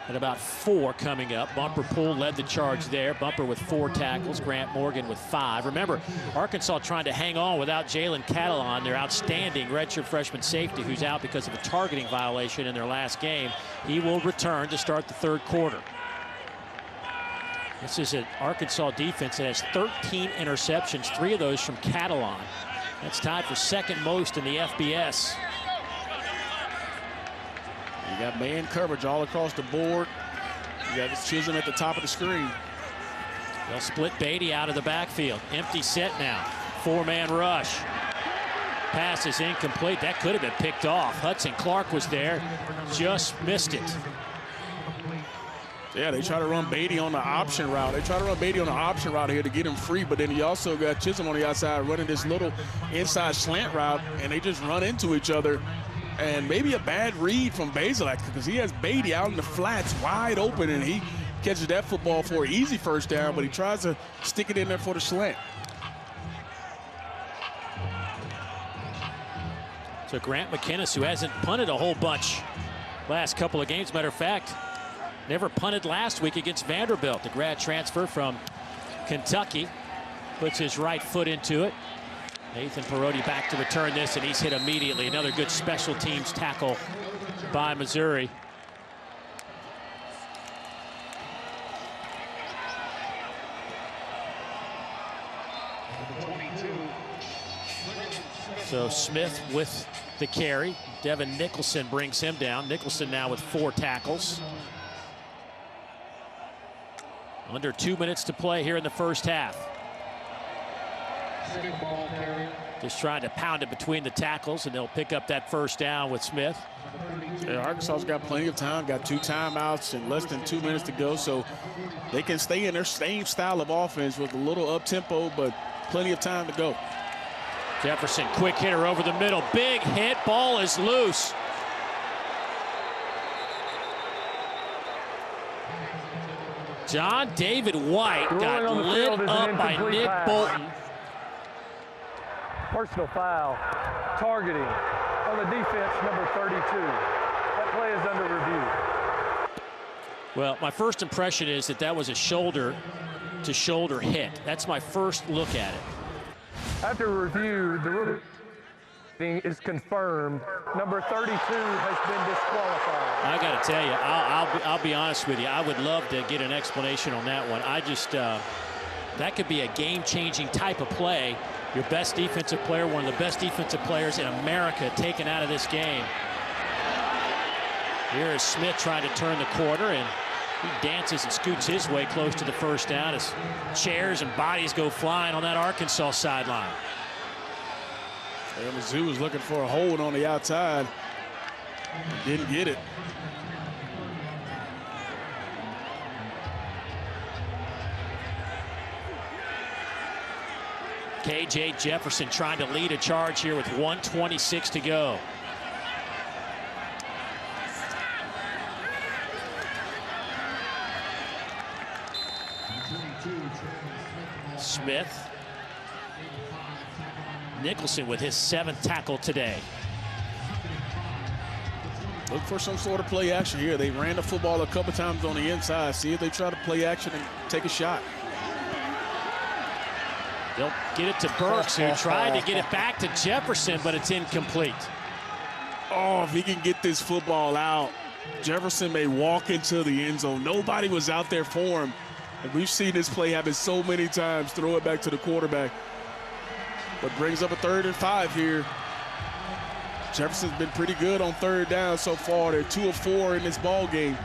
at about 4 coming up. Bumper Poole led the charge there. Bumper with 4 tackles. Grant Morgan with 5. Remember, Arkansas trying to hang on without Jalen Catalon, their outstanding redshirt freshman safety, who's out because of a targeting violation in their last game. He will return to start the 3rd quarter. This is an Arkansas defense that has 13 interceptions, 3 of those from Catalon. That's tied for 2nd most in the FBS. You got man coverage all across the board. You got Chisholm at the top of the screen. They'll split Beatty out of the backfield. Empty set now. 4-man rush. Pass is incomplete. That could have been picked off. Hudson Clark was there. Just missed it. Yeah, they try to run Beatty on the option route. They try to run Beatty on the option route here to get him free, but then you also got Chisholm on the outside running this little inside slant route, and they just run into each other. And maybe a bad read from Bazelak because he has Beatty out in the flats wide open, and he catches that football for an easy 1st down, but he tries to stick it in there for the slant. So Grant McInnes, who hasn't punted a whole bunch last couple of games, matter of fact, never punted last week against Vanderbilt. The grad transfer from Kentucky puts his right foot into it. Nathan Perotti back to return this, and he's hit immediately. Another good special teams tackle by Missouri. So Smith with the carry. Devin Nicholson brings him down. Nicholson now with 4 tackles. Under 2 minutes to play here in the first half. Just trying to pound it between the tackles, and they'll pick up that 1st down with Smith. Yeah, Arkansas's got plenty of time, got 2 timeouts and less than 2 minutes to go, so they can stay in their same style of offense with a little up-tempo, but plenty of time to go. Jefferson, quick hitter over the middle. Big hit, ball is loose. John David White got lit up by Nick Bolton. Personal foul, targeting on the defense, number 32. That play is under review. Well, my first impression is that was a shoulder-to-shoulder hit. That's my first look at it. After review, the ruling is confirmed. Number 32 has been disqualified. I got to tell you, I'll be honest with you. I would love to get an explanation on that one. I just that could be a game-changing type of play. Your best defensive player, one of the best defensive players in America, taken out of this game. Here is Smith trying to turn the corner, and he dances and scoots his way close to the first down as chairs and bodies go flying on that Arkansas sideline. Mizzou was looking for a hold on the outside. Didn't get it. KJ Jefferson trying to lead a charge here with 1:26 to go. Smith. Nicholson with his 7th tackle today. Look for some sort of play action here. They ran the football a couple times on the inside. See if they try to play action and take a shot. They'll get it to Burks, who tried to get it back to Jefferson, but it's incomplete. Oh, if he can get this football out, Jefferson may walk into the end zone. Nobody was out there for him. And we've seen this play happen so many times. Throw it back to the quarterback. But brings up a 3rd and 5 here. Jefferson's been pretty good on 3rd down so far. They're 2 of 4 in this ball game.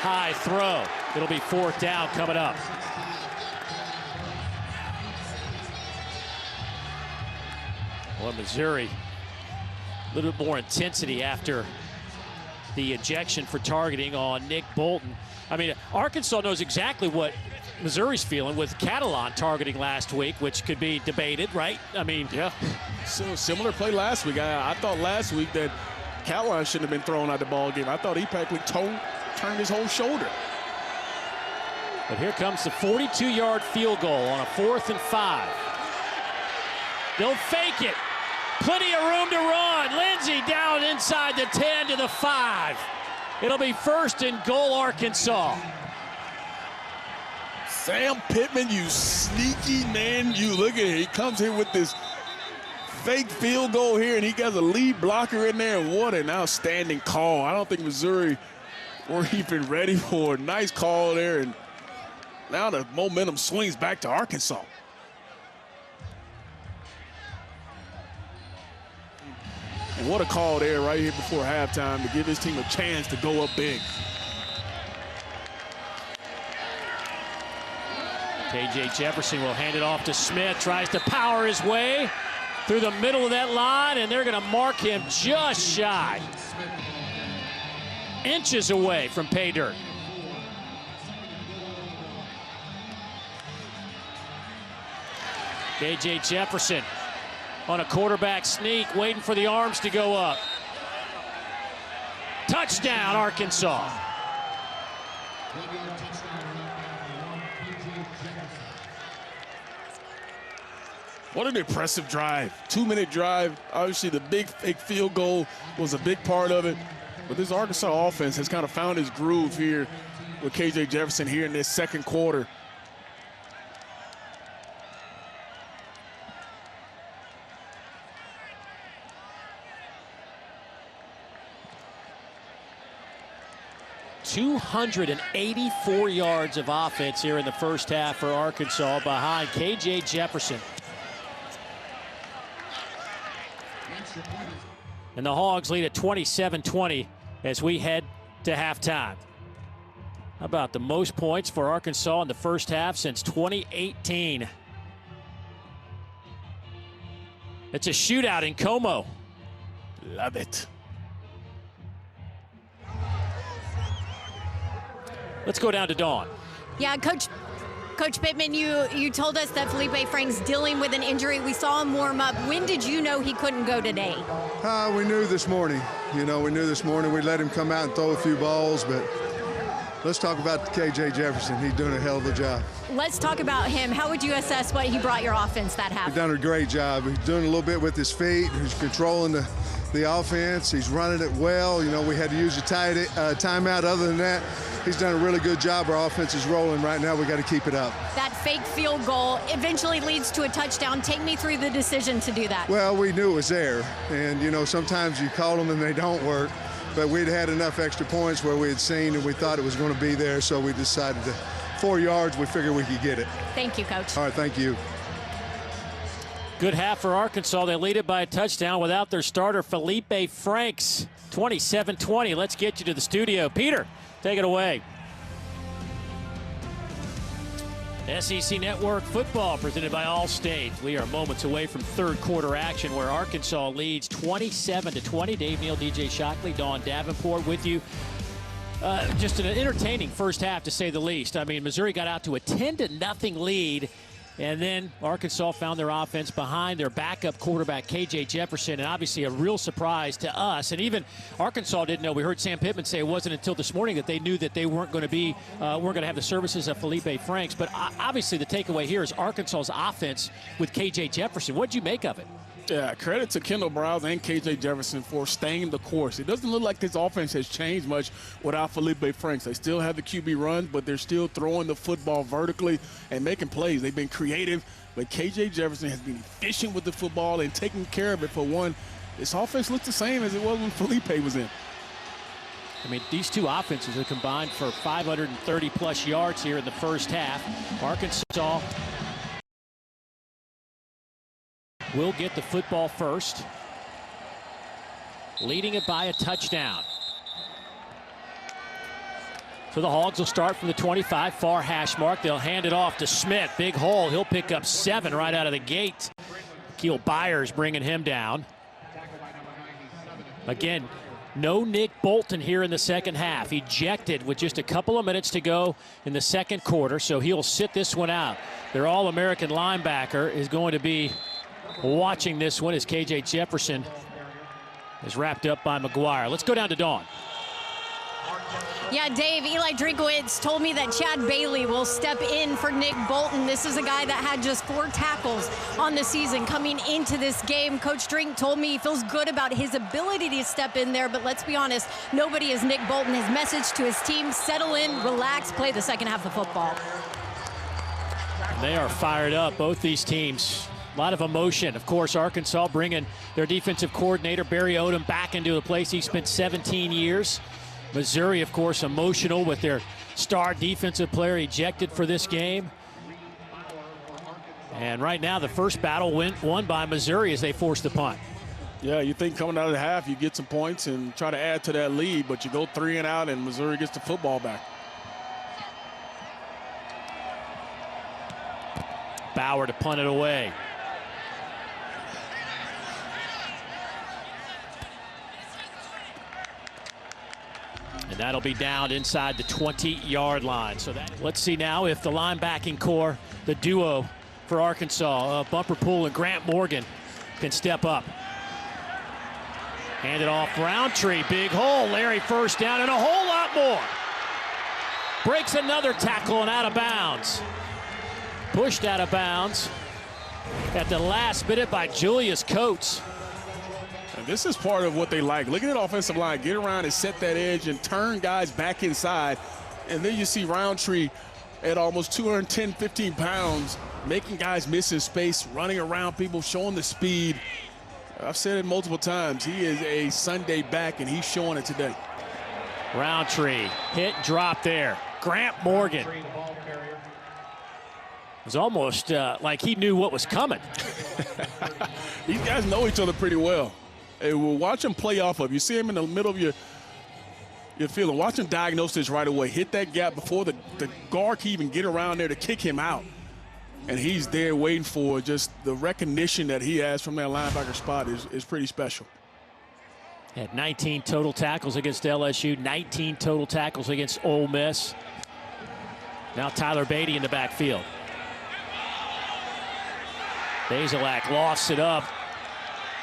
High throw. It'll be 4th down coming up. Well, Missouri, a little bit more intensity after the ejection for targeting on Nick Bolton. I mean, Arkansas knows exactly what Missouri's feeling with Catalan targeting last week, which could be debated, right? I mean, yeah. So similar play last week. I thought last week that Catalan shouldn't have been thrown out the ball game. I thought he practically turned his whole shoulder. But here comes the 42-yard field goal on a 4th and 5. They'll fake it. Plenty of room to run. Lindsey down inside the 10 to the 5. It'll be 1st and goal, Arkansas. Sam Pittman, you sneaky man. You look at it. He comes here with this fake field goal here, and he got a lead blocker in there. What an outstanding call. I don't think Missouri were even ready for a nice call there, and now the momentum swings back to Arkansas. And what a call there right here before halftime to give his team a chance to go up big. KJ Jefferson will hand it off to Smith, tries to power his way through the middle of that line, and they're going to mark him just shy. Inches away from pay dirt. KJ Jefferson on a quarterback sneak, waiting for the arms to go up. Touchdown, Arkansas. What an impressive drive. 2-minute drive. Obviously, the big fake field goal was a big part of it. But this Arkansas offense has kind of found its groove here with KJ Jefferson here in this 2nd quarter. .284 yards of offense here in the first half for Arkansas behind KJ Jefferson. And the Hogs lead at 27-20 as we head to halftime. How about the most points for Arkansas in the first half since 2018? It's a shootout in Como. Love it. Let's go down to Dawn. Yeah, Coach Coach Pittman, you told us that Felipe Franks dealing with an injury. We saw him warm up. When did you know he couldn't go today? We knew this morning. We knew this morning. We let him come out and throw a few balls, but let's talk about KJ Jefferson. He's doing a hell of a job. Let's talk about him. How would you assess what he brought your offense that half? He's done a great job. He's doing a little bit with his feet. He's controlling the offense. He's running it well. We had to use a timeout. Other than that, he's done a really good job. Our offense is rolling right now. We got to keep it up. That fake field goal eventually leads to a touchdown. Take me through the decision to do that. Well, we knew it was there. And, sometimes you call them and they don't work. But we'd had enough extra points where we had seen and we thought it was going to be there, so we decided to 4 yards, we figured we could get it. Thank you, Coach. All right, thank you. Good half for Arkansas. They lead it by a touchdown without their starter, Felipe Franks. 27-20. Let's get you to the studio. Peter, take it away. SEC Network football presented by Allstate. We are moments away from third quarter action where Arkansas leads 27-20. Dave Neal, DJ Shockley, Dawn Davenport with you. Just an entertaining first half, to say the least. I mean, Missouri got out to a 10-0 lead, and then Arkansas found their offense behind their backup quarterback, KJ Jefferson, and obviously a real surprise to us. And even Arkansas didn't know. We heard Sam Pittman say it wasn't until this morning that they knew that they weren't going to have the services of Felipe Franks. But obviously the takeaway here is Arkansas's offense with KJ Jefferson. What'd you make of it? Yeah, credit to Kendall Browse and KJ Jefferson for staying the course. It doesn't look like this offense has changed much without Felipe Franks. They still have the QB run, but they're still throwing the football vertically and making plays. They've been creative, but KJ Jefferson has been efficient with the football and taking care of it. For one, this offense looks the same as it was when Felipe was in. I mean, these two offenses have combined for 530-plus yards here in the first half. Arkansas will get the football first, leading it by a touchdown. So the Hogs will start from the 25, far hash mark. They'll hand it off to Smith. Big hole. He'll pick up 7 right out of the gate. Keel Byers bringing him down. Again, no Nick Bolton here in the second half. Ejected with just a couple of minutes to go in the second quarter, so he'll sit this one out. Their All-American linebacker is going to be watching this one as KJ Jefferson is wrapped up by McGuire. Let's go down to Dawn. Yeah, Dave, Eli Drinkowitz told me that Chad Bailey will step in for Nick Bolton. This is a guy that had just 4 tackles on the season coming into this game. Coach Drink told me he feels good about his ability to step in there, but let's be honest, nobody is Nick Bolton. His message to his team, settle in, relax, play the second half of football. They are fired up, both these teams. A lot of emotion. Of course, Arkansas bringing their defensive coordinator, Barry Odom, back into a place he spent 17 years. Missouri, of course, emotional with their star defensive player ejected for this game. And right now, the first battle won by Missouri as they force the punt. Yeah, you think coming out of the half, you get some points and try to add to that lead, but you go 3 and out, and Missouri gets the football back. Bauer to punt it away. And that'll be down inside the 20-yard line. So let's see now if the linebacking core, the duo for Arkansas, Bumper Pool and Grant Morgan, can step up. Hand it off, Roundtree, big hole. Larry first down and a whole lot more. Breaks another tackle and out of bounds. Pushed out of bounds at the last minute by Julius Coates. And this is part of what they like. Look at that offensive line. Get around and set that edge and turn guys back inside. And then you see Roundtree at almost 210, 15 pounds, making guys miss in space, running around people, showing the speed. I've said it multiple times. He is a Sunday back, and he's showing it today. Roundtree, hit, drop there. Grant Morgan. It was almost like he knew what was coming. These guys know each other pretty well. Hey, we'll watch him play off of. You see him in the middle of your field. Watch him diagnose this right away. Hit that gap before the guard can even get around there to kick him out. And he's there waiting for just the recognition that he has from that linebacker spot is pretty special. Had 19 total tackles against LSU, 19 total tackles against Ole Miss. Now Tyler Beatty in the backfield. Bazelak lofts it up.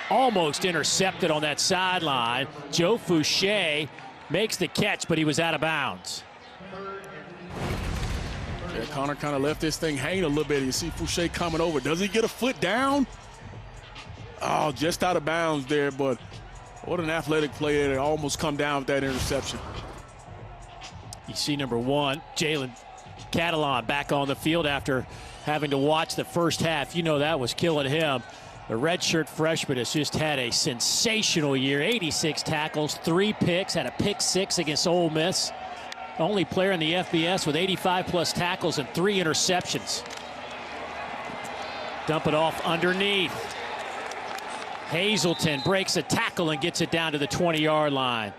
Almost intercepted on that sideline. Joe Fouché makes the catch, but he was out of bounds. Yeah, Connor kind of left this thing hanging a little bit. You see Fouché coming over. Does he get a foot down? Oh, just out of bounds there, but what an athletic play that almost come down with that interception. You see number 1, Jalen Catalon, back on the field after having to watch the first half. You know that was killing him. The redshirt freshman has just had a sensational year. 86 tackles, 3 picks, had a pick 6 against Ole Miss. Only player in the FBS with 85+ tackles and 3 interceptions. Dump it off underneath. Hazelton breaks a tackle and gets it down to the 20-yard line.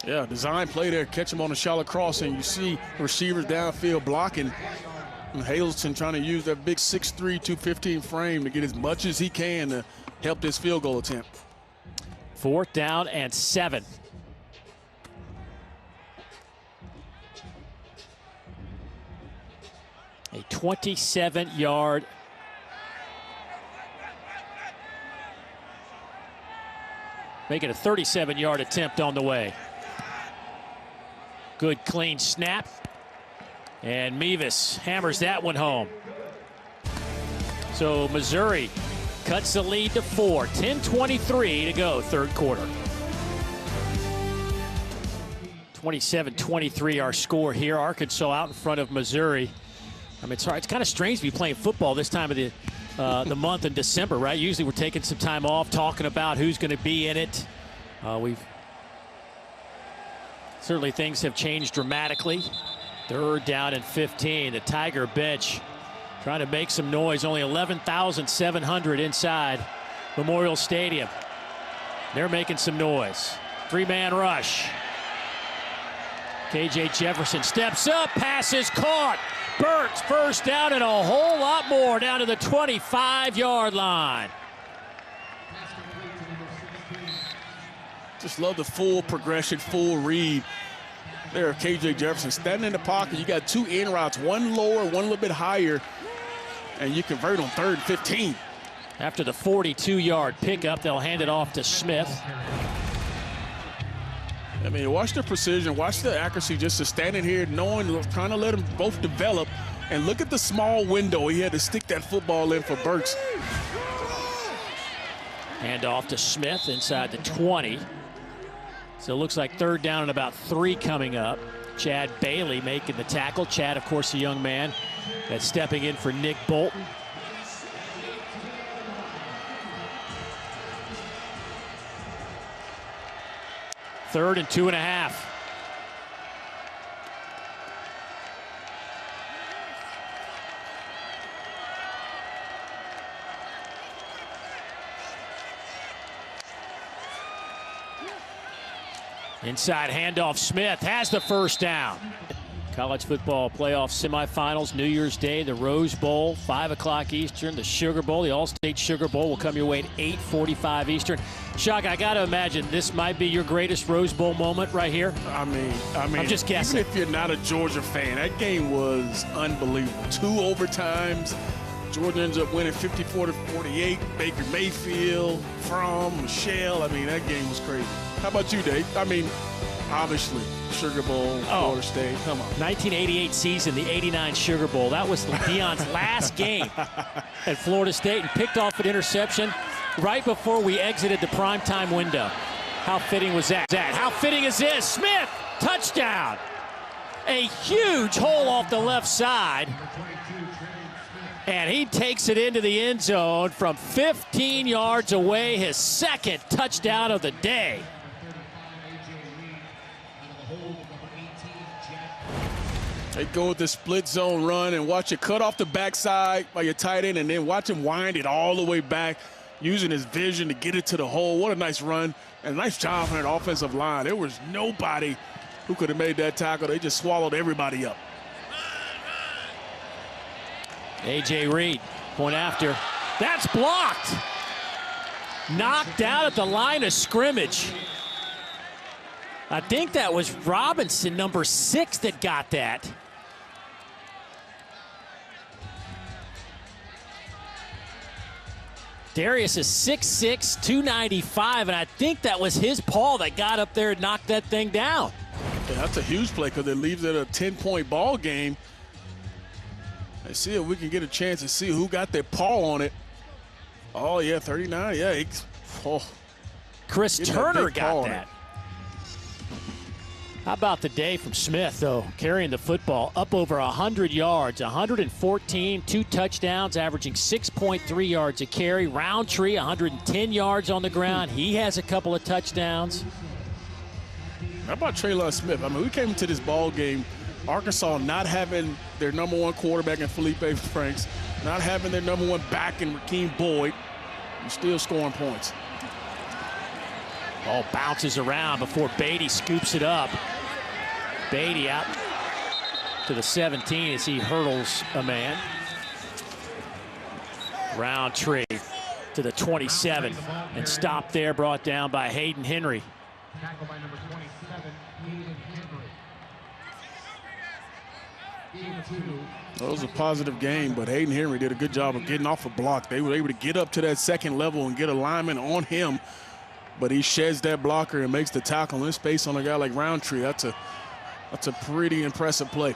Yeah, design play there, catch him on a shallow cross, and you see receivers downfield blocking. And Hazelton trying to use that big 6'3", 215 frame to get as much as he can to help this field goal attempt. 4th down and 7. A 27-yard make it a 37-yard attempt on the way. Good clean snap. And Mevis hammers that one home. So Missouri cuts the lead to 4. 10:23 to go, third quarter. 27-23 our score here. Arkansas out in front of Missouri. I mean, it's kind of strange to be playing football this time of the month in December, right? Usually we're taking some time off, talking about who's going to be in it. Certainly things have changed dramatically. 3rd down and 15. The Tiger bench trying to make some noise. Only 11,700 inside Memorial Stadium. They're making some noise. 3-man rush. KJ Jefferson steps up, pass is caught. Burks first down and a whole lot more down to the 25-yard line. Just love the full progression, full read. There, KJ Jefferson standing in the pocket. You got 2 in routes, one lower, one a little bit higher, and you convert on 3rd and 15. After the 42-yard pickup, they'll hand it off to Smith. I mean, watch the precision, watch the accuracy, just to standing here, knowing, trying to let them both develop, and look at the small window he had to stick that football in for Burks. Hand off to Smith inside the 20. So it looks like 3rd down and about 3 coming up. Chad Bailey making the tackle. Chad, of course, a young man that's stepping in for Nick Bolton. Third and 2.5. Inside handoff, Smith has the first down. College football playoff semifinals, New Year's Day, the Rose Bowl, 5 o'clock Eastern, the Sugar Bowl, the All-State Sugar Bowl will come your way at 8:45 Eastern. Shock, I got to imagine this might be your greatest Rose Bowl moment right here. I mean, I'm just guessing. Even if you're not a Georgia fan, that game was unbelievable. 2 overtimes. Georgia ends up winning 54-48. Baker Mayfield, Michelle. I mean, that game was crazy. How about you, Dave? I mean, obviously, Sugar Bowl, Florida State. Come on. 1988 season, the 89 Sugar Bowl. That was Deion's last game at Florida State, and picked off an interception right before we exited the primetime window. How fitting was that? How fitting is this? Smith, touchdown. A huge hole off the left side. And he takes it into the end zone from 15 yards away, his 2nd touchdown of the day. They go with the split zone run and watch it cut off the backside by your tight end, and then watch him wind it all the way back, using his vision to get it to the hole. What a nice run, and a nice job on that offensive line. There was nobody who could have made that tackle. They just swallowed everybody up. A.J. Reed, point after. That's blocked. Knocked out at the line of scrimmage. I think that was Robinson, number 6, that got that. Darius is 6'6", 295, and I think that was his paw that got up there and knocked that thing down. Yeah, that's a huge play because it leaves it a 10-point ball game. Let's see if we can get a chance to see who got their paw on it. Oh, yeah, 39. Yeah, Chris Turner got that. How about the day from Smith, though, carrying the football up over 100 yards, 114, 2 touchdowns, averaging 6.3 yards a carry. Roundtree, 110 yards on the ground. He has a couple of touchdowns. How about Traylon Smith? I mean, we came into this ball game, Arkansas not having their number 1 quarterback in Felipe Franks, not having their number 1 back in Rakeem Boyd, and still scoring points. Ball bounces around before Beatty scoops it up. Beatty out to the 17 as he hurdles a man. Roundtree to the 27 and stopped there, brought down by Hayden Henry. Tackle by number 27, Hayden Henry. It was a positive game, but Hayden Henry did a good job of getting off a block. They were able to get up to that second level and get a lineman on him, but he sheds that blocker and makes the tackle in space on a guy like Roundtree. That's a pretty impressive play.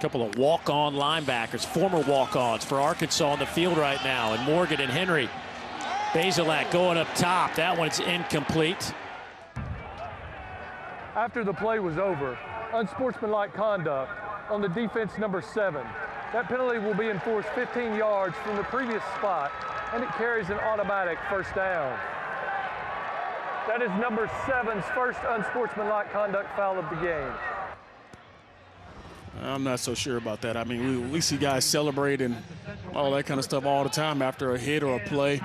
Couple of walk-on linebackers, former walk-ons for Arkansas on the field right now, and Morgan and Henry. Bazelak going up top. That one's incomplete. After the play was over, unsportsmanlike conduct on the defense number 7. That penalty will be enforced 15 yards from the previous spot, and it carries an automatic first down. That is number 7's first unsportsmanlike conduct foul of the game. I'm not so sure about that. I mean, we see guys celebrate and all that kind of stuff all the time after a hit or a play.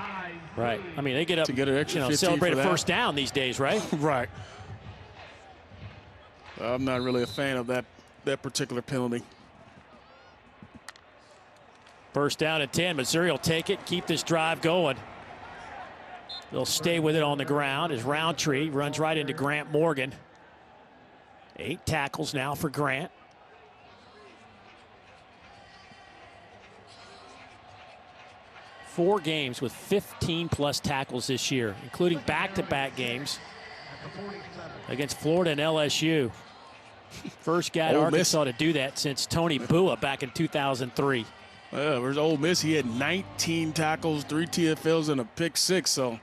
Right. I mean, they get up to get an extra celebrate a first down these days, right? Right. I'm not really a fan of that particular penalty. First down and 10. Missouri will take it, keep this drive going. They'll stay with it on the ground as Roundtree runs right into Grant Morgan. 8 tackles now for Grant. Four games with 15-plus tackles this year, including back-to-back games against Florida and LSU. First guy at Arkansas to do that since Tony Bua back in 2003. Well, there's Ole Miss. He had 19 tackles, 3 TFLs, and a pick 6. So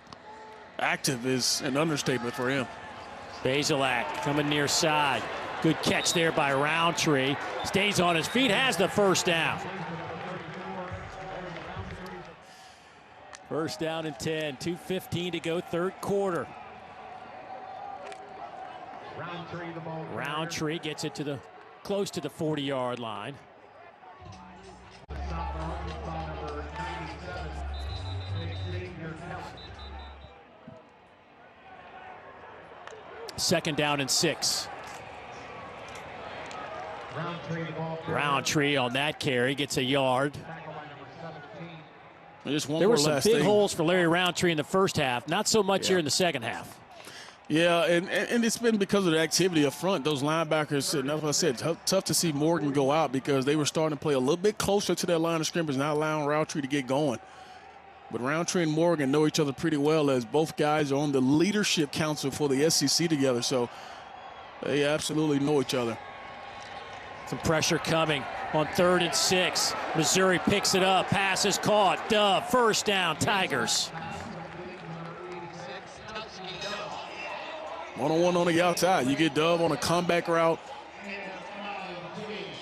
active is an understatement for him. Bazelak coming near side. Good catch there by Roundtree. Stays on his feet, has the first down. First down and 10, 2:15 to go, third quarter. Roundtree gets it to the close to the 40-yard line. Second down and 6. Roundtree on that carry gets a yard. There were some big holes for Larry Roundtree in the first half, not so much here in the second half. Yeah, and it's been because of the activity up front. Those linebackers, and that's what I said, tough to see Morgan go out because they were starting to play a little bit closer to that line of scrimmage, not allowing Roundtree to get going. But Roundtree and Morgan know each other pretty well as both guys are on the leadership council for the SEC together, so they absolutely know each other. Some pressure coming on 3rd and 6. Missouri picks it up. Pass is caught. Dove. First down, Tigers. One-on-one on the outside. You get Dove on a comeback route.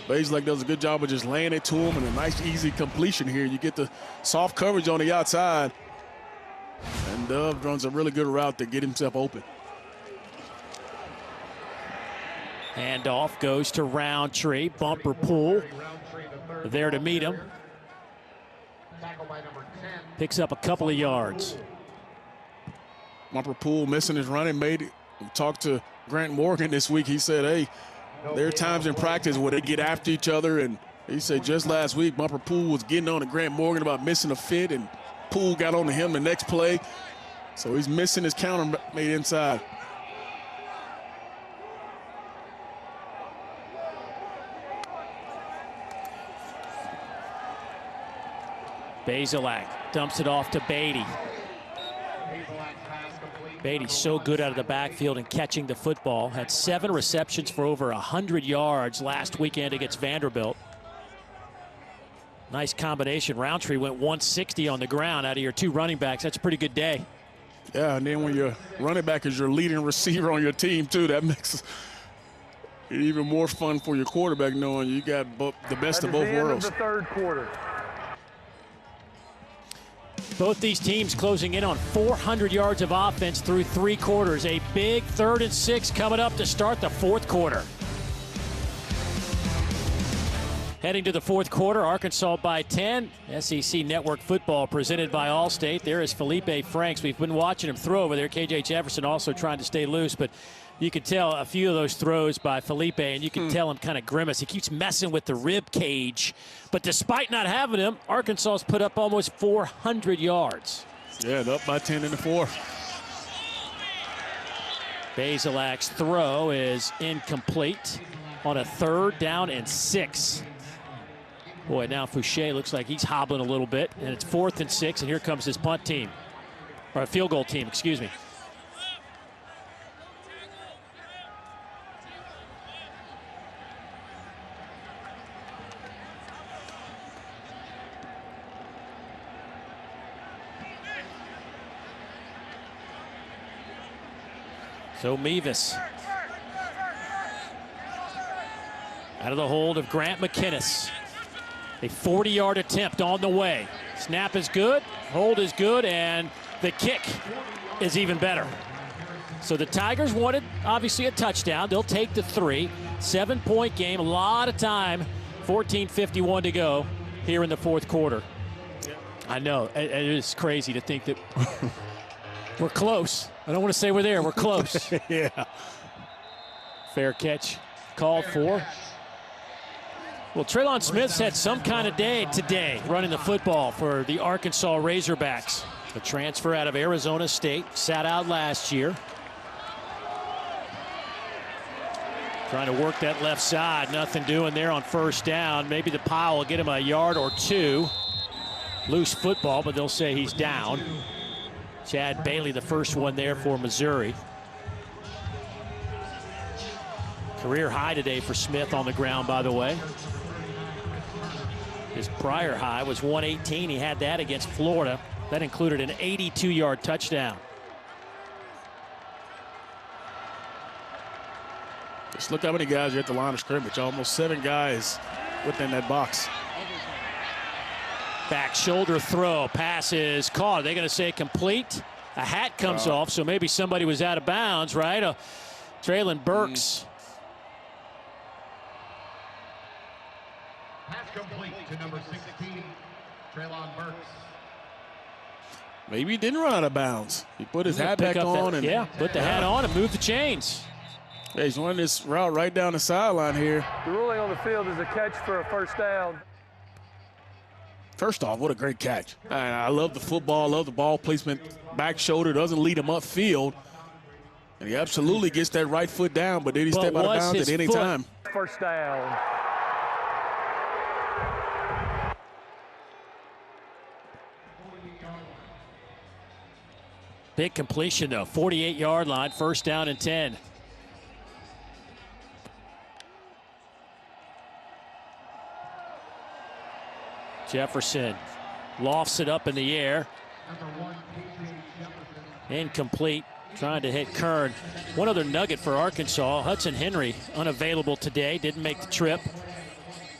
Bazelak does a good job of just laying it to him and a nice, easy completion here. You get the soft coverage on the outside. And Dove runs a really good route to get himself open. Handoff goes to Roundtree. Bumper pull. There to meet him. Picks up a couple of yards. Bumper pull, missing his running mate. We talked to Grant Morgan this week. He said, hey, there are times in practice where they get after each other and He said just last week, Bumper Poole was getting on to Grant Morgan about missing a fit, and Poole got on to him the next play. So he's missing his counter made inside. Bazelak dumps it off to Beatty. Beatty so good out of the backfield and catching the football. Had 7 receptions for over 100 yards last weekend against Vanderbilt. Nice combination. Roundtree went 160 on the ground out of your 2 running backs. That's a pretty good day. Yeah, and then when your running back is your leading receiver on your team, too, that makes it even more fun for your quarterback knowing you got the best of both worlds. That is the end of the third quarter. Both these teams closing in on 400 yards of offense through 3 quarters. A big 3rd and 6 coming up to start the 4th quarter. Heading to the 4th quarter, Arkansas by 10. SEC Network Football presented by Allstate. There is Felipe Franks. We've been watching him throw over there. KJ Jefferson also trying to stay loose, but you can tell a few of those throws by Felipe, and you can tell him kind of grimace. He keeps messing with the rib cage. But despite not having him, Arkansas's put up almost 400 yards. Yeah, up by 10 in the 4th. Bazelak's throw is incomplete on a 3rd down and 6. Boy, now Fouché looks like he's hobbling a little bit, and it's 4th and 6, and here comes his punt team, or a field goal team, excuse me. So Mevis out of the hold of Grant McKinnis. A 40-yard attempt on the way. Snap is good, hold is good, and the kick is even better. So the Tigers wanted, obviously, a touchdown. They'll take the 3. 7-point game, a lot of time. 14:51 to go here in the 4th quarter. I know, it is crazy to think that we're close. I don't want to say we're there, we're close. Yeah. Fair catch called for. Well, Traylon Smith's had some kind of day today running the football for the Arkansas Razorbacks. A transfer out of Arizona State, sat out last year. Trying to work that left side, nothing doing there on 1st down. Maybe the pile will get him a yard or 2. Loose football, but they'll say he's down. Chad Bailey, the first one there for Missouri. Career high today for Smith on the ground, by the way. His prior high was 118. He had that against Florida. That included an 82-yard touchdown. Just look how many guys are at the line of scrimmage. Almost 7 guys within that box. Back shoulder throw. Pass is caught. Are they going to say complete? A hat comes off, so maybe somebody was out of bounds, right? Traylon Burks. Pass complete to number 16, Traylon Burks. Maybe he didn't run out of bounds. He put his hat back on. Put the hat on and moved the chains. Yeah, he's running this route right down the sideline here. The ruling on the field is a catch for a 1st down. First off, what a great catch. I love the football, love the ball placement. Back shoulder, doesn't lead him upfield. And he absolutely gets that right foot down, but did he step out of bounds at any time? 1st down. Big completion, though. 48-yard line, 1st down and 10. Jefferson lofts it up in the air. Incomplete. Trying to hit Kern. One other nugget for Arkansas. Hudson Henry unavailable today. Didn't make the trip.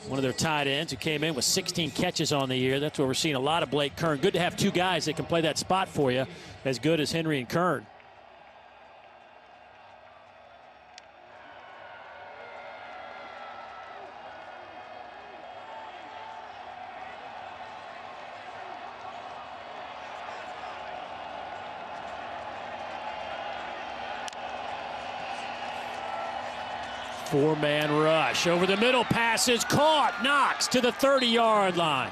One of their tight ends who came in with 16 catches on the year. That's where we're seeing a lot of Blake Kern. Good to have 2 guys that can play that spot for you as good as Henry and Kern. Four-man rush. Over the middle, passes caught. Knox to the 30-yard line.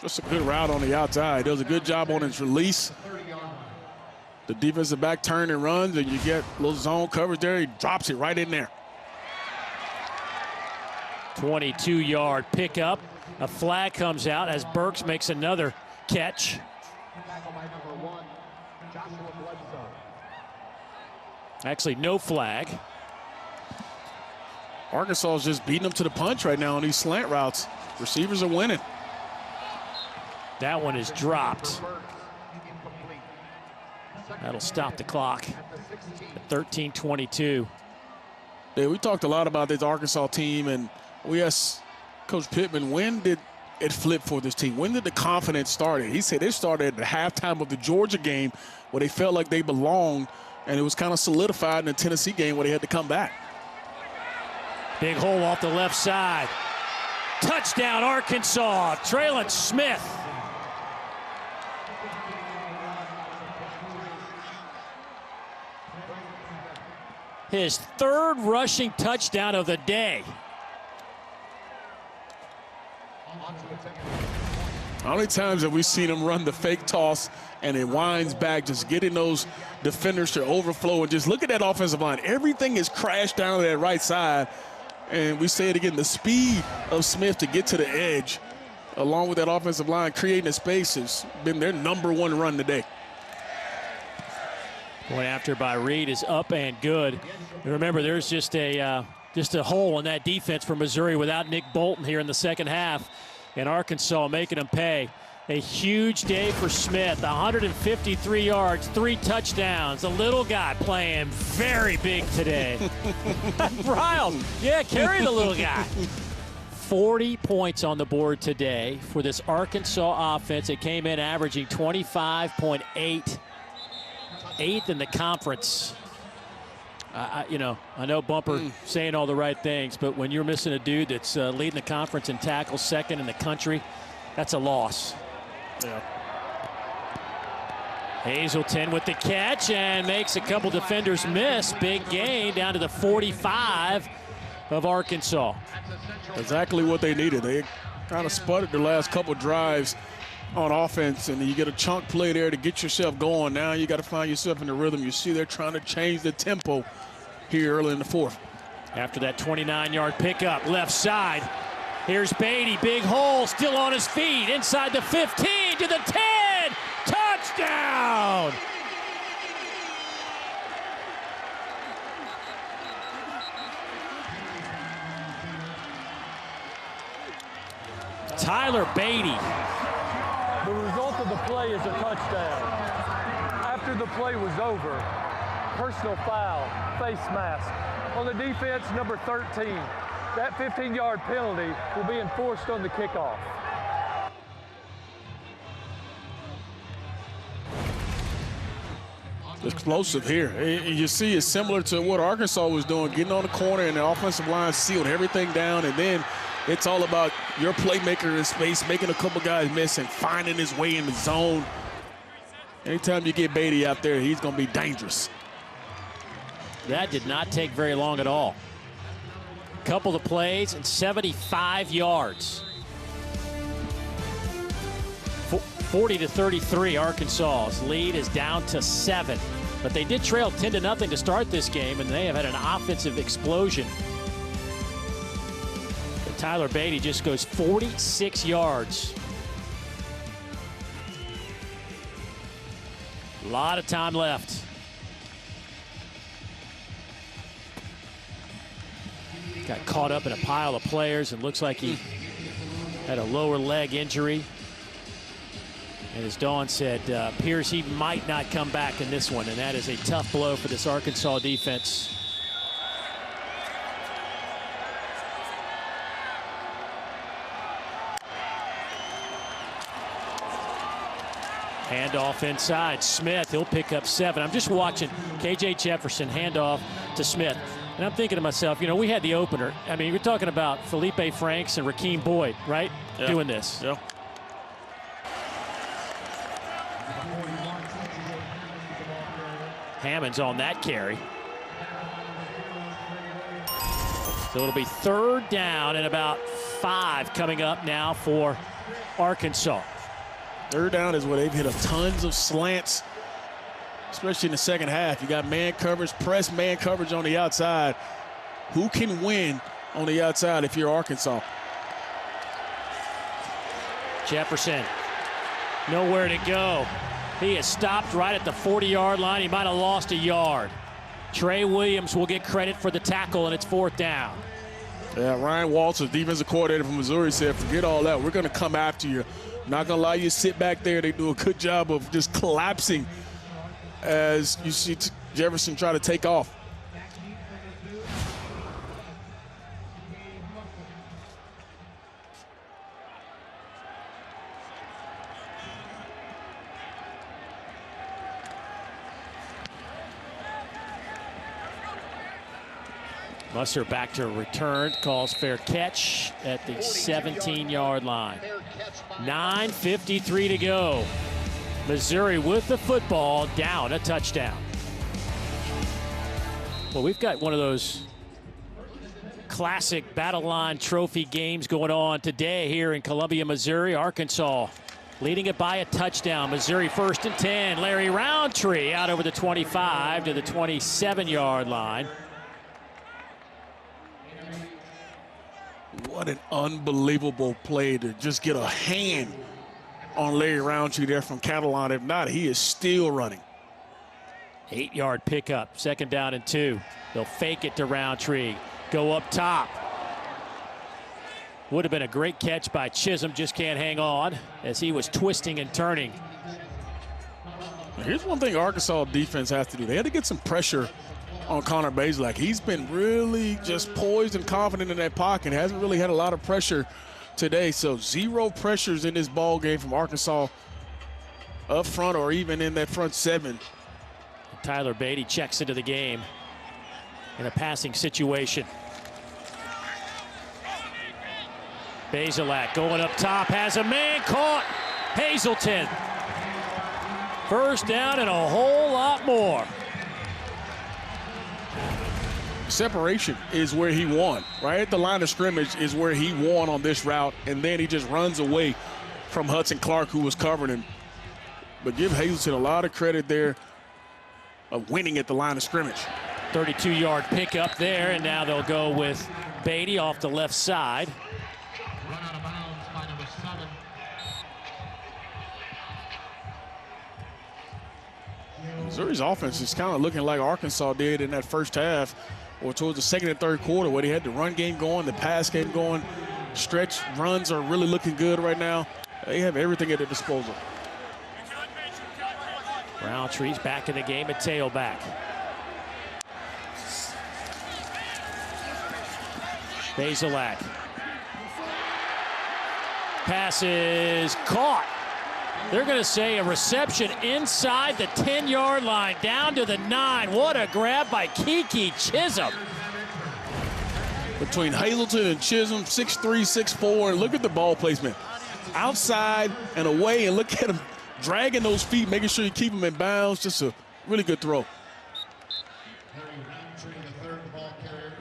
Just a good route on the outside. Does a good job on his release. The defensive back turns and runs, and you get a little zone coverage there. He drops it right in there. 22-yard pickup. A flag comes out as Burks makes another catch. Actually, no flag. Arkansas is just beating them to the punch right now on these slant routes. Receivers are winning. That one is dropped. That'll stop the clock at 13:22. Yeah, we talked a lot about this Arkansas team, and we asked Coach Pittman, when did it flip for this team? When did the confidence start? He said it started at the halftime of the Georgia game where they felt like they belonged, and it was kind of solidified in the Tennessee game where they had to come back. Big hole off the left side. Touchdown, Arkansas. Traylon Smith. His third rushing touchdown of the day. How many times have we seen him run the fake toss and it winds back, just getting those defenders to overflow? And just look at that offensive line. Everything is crashed down to that right side. And we say it again, the speed of Smith to get to the edge, along with that offensive line creating a space, has been their #1 run today. Point after by Reed is up and good. And remember, there's just a hole in that defense for Missouri without Nick Bolton here in the second half. And Arkansas making them pay. A huge day for Smith. 153 yards, 3 touchdowns. The little guy playing very big today. Riles, yeah, carry the little guy. 40 points on the board today for this Arkansas offense. It came in averaging 25.8. 8th in the conference. I know Bumper saying all the right things, but when you're missing a dude that's leading the conference in tackles, 2nd in the country, that's a loss. Yeah. Hazelton with the catch and makes a couple defenders miss. Big gain down to the 45 of Arkansas. Exactly what they needed. They kind of sputtered the last couple drives on offense, and you get a chunk play there to get yourself going. Now you got to find yourself in the rhythm. You see they're trying to change the tempo here early in the 4th. After that 29-yard pickup, left side. Here's Beatty, big hole, still on his feet, inside the 15 to the 10. Touchdown! Tyler Beatty. The result of the play is a touchdown. After the play was over, personal foul, face mask. On the defense, number 13. That 15-yard penalty will be enforced on the kickoff. Explosive here. You see it's similar to what Arkansas was doing, getting on the corner and the offensive line sealed everything down, and then it's all about your playmaker in space, making a couple guys miss and finding his way in the zone. Anytime you get Beatty out there, he's going to be dangerous. That did not take very long at all. Couple of plays and 75 yards. 40-33, Arkansas's lead is down to 7. But they did trail 10-0 to start this game, and they have had an offensive explosion. But Tyler Beatty just goes 46 yards. A lot of time left. Got caught up in a pile of players and looks like he had a lower leg injury. And as Dawn said, appears he might not come back in this one, and that is a tough blow for this Arkansas defense. Handoff inside. Smith, he'll pick up 7. I'm just watching KJ Jefferson handoff to Smith. And I'm thinking to myself, we had the opener. I mean, we're talking about Felipe Franks and Rakeem Boyd, right? Yeah. Doing this. Yeah. Hammond's on that carry. So it'll be 3rd down and about 5 coming up now for Arkansas. 3rd down is where they've hit tons of slants, especially in the second half. You got man coverage, press man coverage on the outside. Who can win on the outside if you're Arkansas? Jefferson, nowhere to go. He is stopped right at the 40-yard line. He might have lost a yard. Trey Williams will get credit for the tackle, and it's 4th down. Yeah, Ryan Walters, defensive coordinator from Missouri, said, forget all that. We're going to come after you. Not going to allow you to sit back there. They do a good job of just collapsing as you see Jefferson try to take off. Musser back to return, calls fair catch at the 17-yard line. 9:53 to go. Missouri with the football, down a touchdown. Well, we've got one of those classic Battle Line Trophy games going on today here in Columbia, Missouri. Arkansas leading it by a touchdown. Missouri 1st and 10. Larry Roundtree out over the 25 to the 27-yard line. What an unbelievable play to just get a hand on Larry Roundtree there from Catalan. If not, he is still running. 8-yard pickup, 2nd down and 2. They'll fake it to Roundtree, go up top. Would have been a great catch by Chisholm, just can't hang on as he was twisting and turning. Here's one thing Arkansas defense has to do. They had to get some pressure on Connor Bazelak. He's been really just poised and confident in that pocket. Hasn't really had a lot of pressure today. So 0 pressures in this ball game from Arkansas up front or even in that front 7. Tyler Beatty checks into the game in a passing situation. Bazelak going up top, has a man caught. Hazelton. 1st down and a whole lot more. Separation is where he won. Right at the line of scrimmage is where he won on this route, and then he just runs away from Hudson Clark, who was covering him. But give Hazelton a lot of credit there of winning at the line of scrimmage. 32-yard pickup there, and now they'll go with Beatty off the left side. Run out of bounds by number 7. Missouri's offense is kind of looking like Arkansas did in that first half, or towards the 2nd and 3rd quarter, where they had the run game going, the pass game going. Stretch runs are really looking good right now. They have everything at their disposal. Roundtree's back in the game at tailback. Bazelak. Pass is caught. They're going to say a reception inside the 10-yard line, down to the 9. What a grab by Kiki Chisholm. Between Hazelton and Chisholm, 6'3", 6'4", and look at the ball placement. Outside and away, and look at him dragging those feet, making sure you keep them in bounds. Just a really good throw.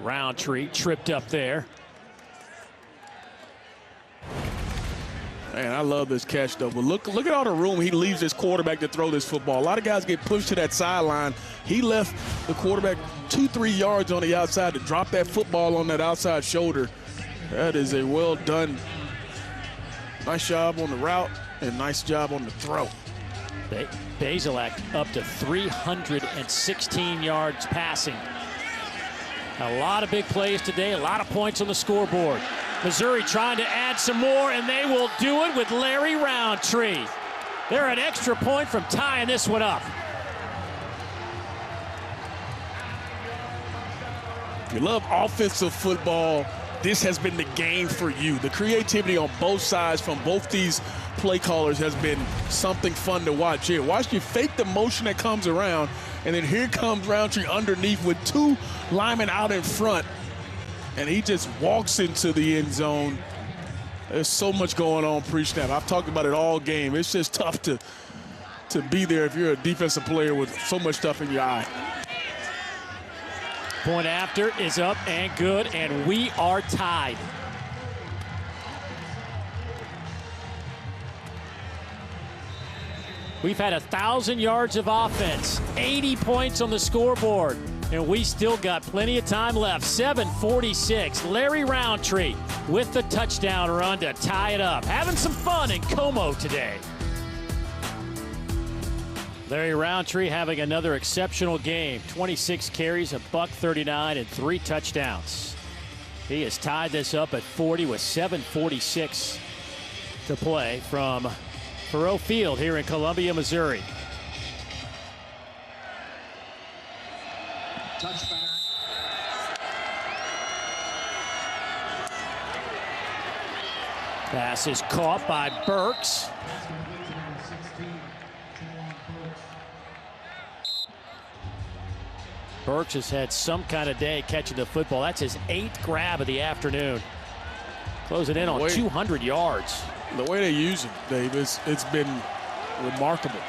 Roundtree tripped up there. Man, I love this catch, though. But look at all the room he leaves his quarterback to throw this football. A lot of guys get pushed to that sideline. He left the quarterback 2-3 yards on the outside to drop that football on that outside shoulder. That is a well done. Nice job on the route and nice job on the throw. Bazelak up to 316 yards passing. A lot of big plays today, a lot of points on the scoreboard. Missouri trying to add some more, and they will do it with Larry Roundtree. They're an extra point from tying this one up. If you love offensive football, this has been the game for you. The creativity on both sides from both these play callers has been something fun to watch here. Watch you fake the motion that comes around, and then here comes Roundtree underneath with 2 linemen out in front, and he just walks into the end zone. There's so much going on pre-snap. I've talked about it all game. It's just tough to to be there if you're a defensive player with so much stuff in your eye. Point after is up and good, and we are tied. We've had 1,000 yards of offense, 80 points on the scoreboard, and we still got plenty of time left. 7:46. Larry Roundtree with the touchdown run to tie it up. Having some fun in Como today. Larry Roundtree having another exceptional game. 26 carries, $139, and 3 touchdowns. He has tied this up at 40 with 7:46 to play from Faurot Field here in Columbia, Missouri. Touchback. Pass is caught by Burks. Burks has had some kind of day catching the football. That's his 8th grab of the afternoon. Closing in on 200 yards. The way they use him, Dave, it's been remarkable.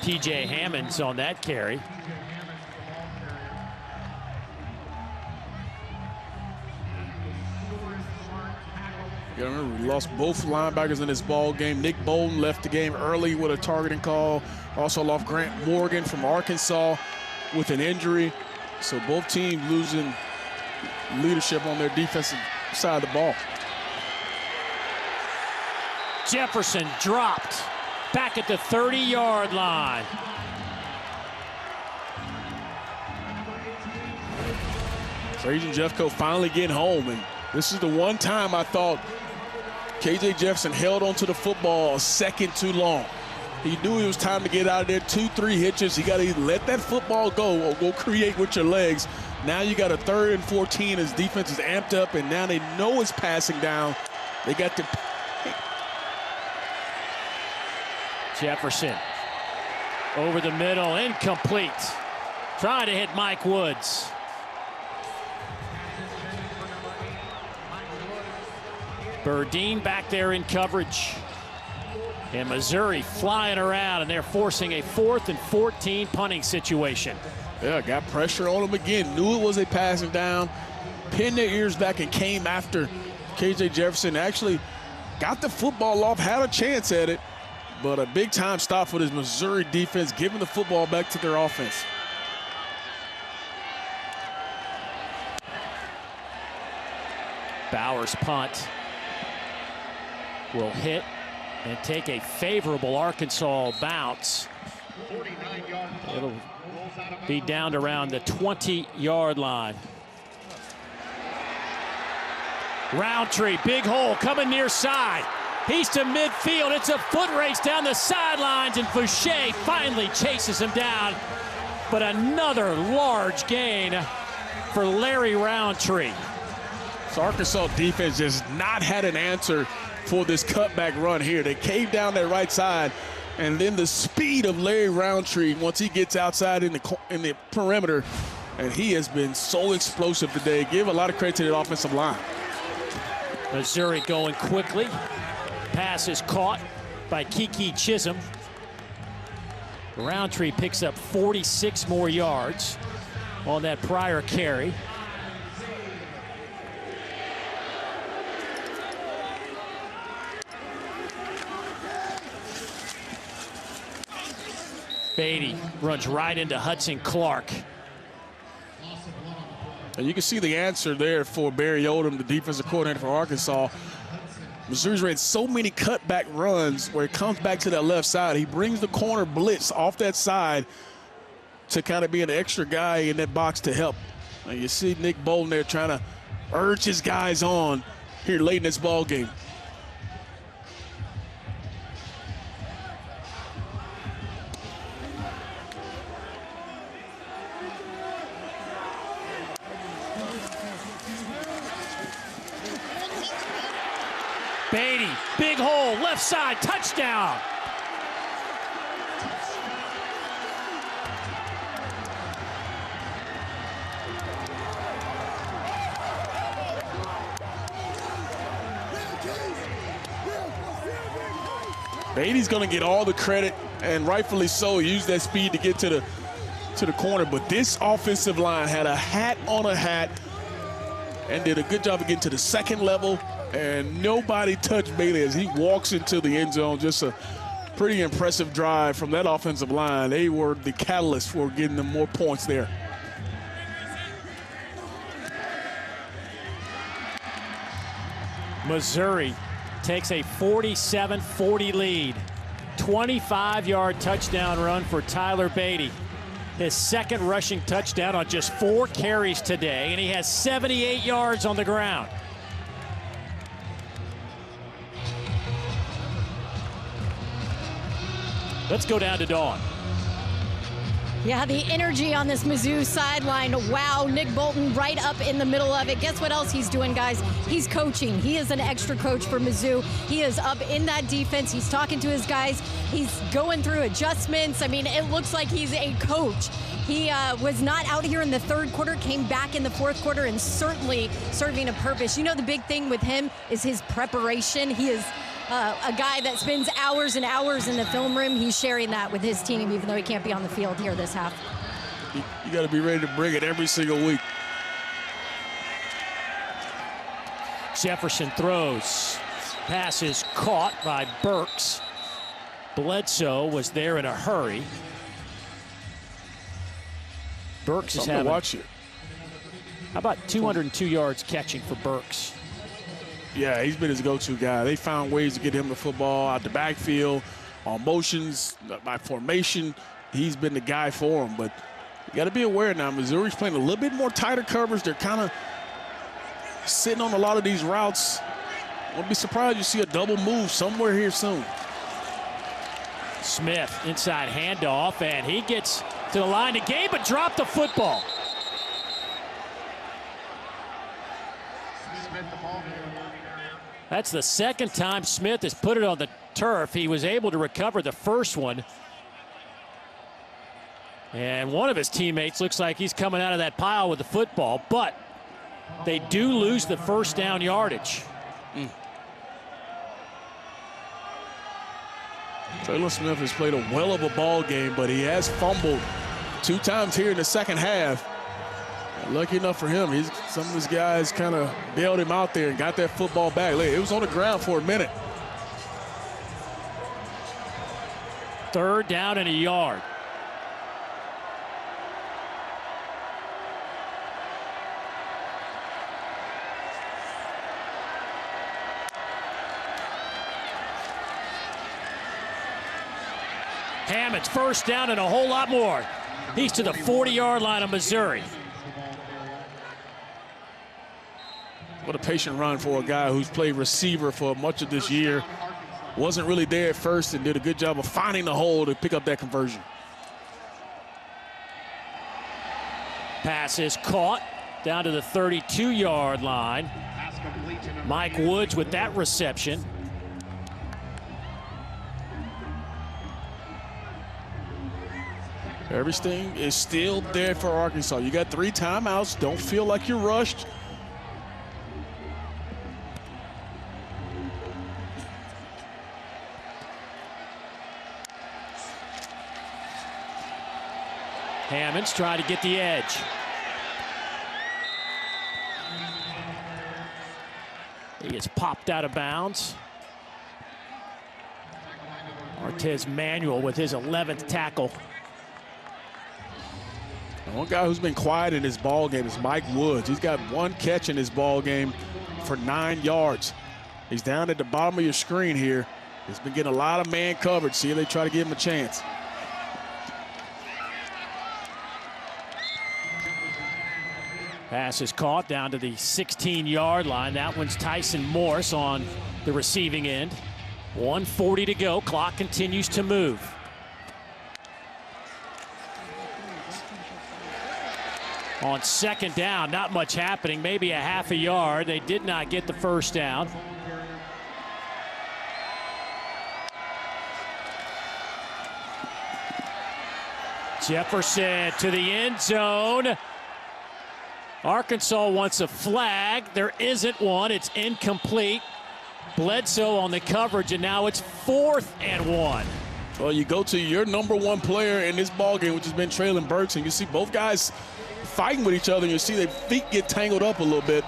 T.J. Hammond's on that carry. You gotta remember, we lost both linebackers in this ball game. Nick Bolton left the game early with a targeting call. Also lost Grant Morgan from Arkansas with an injury. So both teams losing leadership on their defensive side of the ball. Jefferson dropped back at the 30-yard line. Trajan Jeffco finally getting home, and this is the one time I thought KJ Jefferson held onto the football a second too long. He knew it was time to get out of there. 2-3 hitches. You got to either let that football go or go create with your legs. Now you got a 3rd and 14 as defense is amped up, and now they know it's passing down. They got to. Jefferson over the middle, incomplete. Trying to hit Mike Woods. Burdine back there in coverage. And Missouri flying around, and they're forcing a 4th and 14 punting situation. Yeah, got pressure on them again. Knew it was a passing down. Pinned their ears back and came after KJ Jefferson. Actually got the football off, had a chance at it. But a big-time stop for this Missouri defense, giving the football back to their offense. Bowers' punt will hit and take a favorable Arkansas bounce. It'll be down to around the 20-yard line. Roundtree, big hole, coming near side. He's to midfield. It's a foot race down the sidelines, and Fouché finally chases him down. But another large gain for Larry Roundtree. So Arkansas defense just not had an answer for this cutback run here. They caved down that right side, and then the speed of Larry Roundtree once he gets outside in the perimeter, and he has been so explosive today. Give a lot of credit to the offensive line. Missouri going quickly. Pass is caught by Kiki Chisholm. Roundtree picks up 46 more yards on that prior carry. Beatty runs right into Hudson Clark. And you can see the answer there for Barry Odom, the defensive coordinator for Arkansas. Missouri's ran so many cutback runs where it comes back to that left side. He brings the corner blitz off that side to kind of be an extra guy in that box to help. And you see Nick Bolton there trying to urge his guys on here late in this ball game. Beatty, big hole, left side, touchdown. Beatty's going to get all the credit, and rightfully so. He used that speed to get to the corner. But this offensive line had a hat on a hat and did a good job of getting to the second level, and nobody touched Beatty as he walks into the end zone. Just a pretty impressive drive from that offensive line. They were the catalyst for getting them more points there. Missouri takes a 47-40 lead. 25-yard touchdown run for Tyler Beatty. His second rushing touchdown on just 4 carries today, and he has 78 yards on the ground. Let's go down to Dawn. Yeah, the energy on this Mizzou sideline. Wow, Nick Bolton right up in the middle of it. Guess what else he's doing, guys? He's coaching. He is an extra coach for Mizzou. He is up in that defense. He's talking to his guys. He's going through adjustments. I mean, it looks like he's a coach. He was not out here in the third quarter, came back in the fourth quarter, and certainly serving a purpose. You know, the big thing with him is his preparation. He is a guy that spends hours and hours in the film room. He's sharing that with his team, even though he can't be on the field here this half. You got to be ready to bring it every single week. Jefferson throws. Pass is caught by Burks. Bledsoe was there in a hurry. Burks is having. Watch it. How about 202 yards catching for Burks? Yeah, he's been his go-to guy. They found ways to get him the football out the backfield, on motions, by formation. He's been the guy for him. But you got to be aware now, Missouri's playing a little bit more tighter coverage. They're kind of sitting on a lot of these routes. Won't be surprised you see a double move somewhere here soon. Smith, inside handoff, and he gets to the line to gain, but dropped the football. That's the second time Smith has put it on the turf. He was able to recover the first one. And one of his teammates looks like he's coming out of that pile with the football, but they do lose the first down yardage. Traylon Smith has played a well of a ball game, but he has fumbled 2 times here in the second half. Lucky enough for him, some of his guys kind of bailed him out there and got that football back. It was on the ground for a minute. Third down and a yard. Hammond's first down and a whole lot more. He's to the 40-yard line of Missouri. What a patient run for a guy who's played receiver for much of this year. Wasn't really there at first and did a good job of finding the hole to pick up that conversion. Pass is caught down to the 32-yard line. Mike Woods with that reception. Everything is still there for Arkansas. You got 3 timeouts. Don't feel like you're rushed. Hammond's trying to get the edge. He is popped out of bounds. Martez Manuel with his 11th tackle. And one guy who's been quiet in his ball game is Mike Woods. He's got 1 catch in his ball game for 9 yards. He's down at the bottom of your screen here. He's been getting a lot of man coverage. See if they try to give him a chance. Pass is caught down to the 16-yard line. That one's Tyson Morse on the receiving end. 1:40 to go. Clock continues to move. On second down, not much happening. Maybe a half a yard. They did not get the first down. Jefferson to the end zone. Arkansas wants a flag. There isn't one. It's incomplete. Bledsoe on the coverage, and now it's 4th and 1. Well, you go to your number one player in this ballgame, which has been Traylon Burks, and you see both guys fighting with each other, and you see their feet get tangled up a little bit.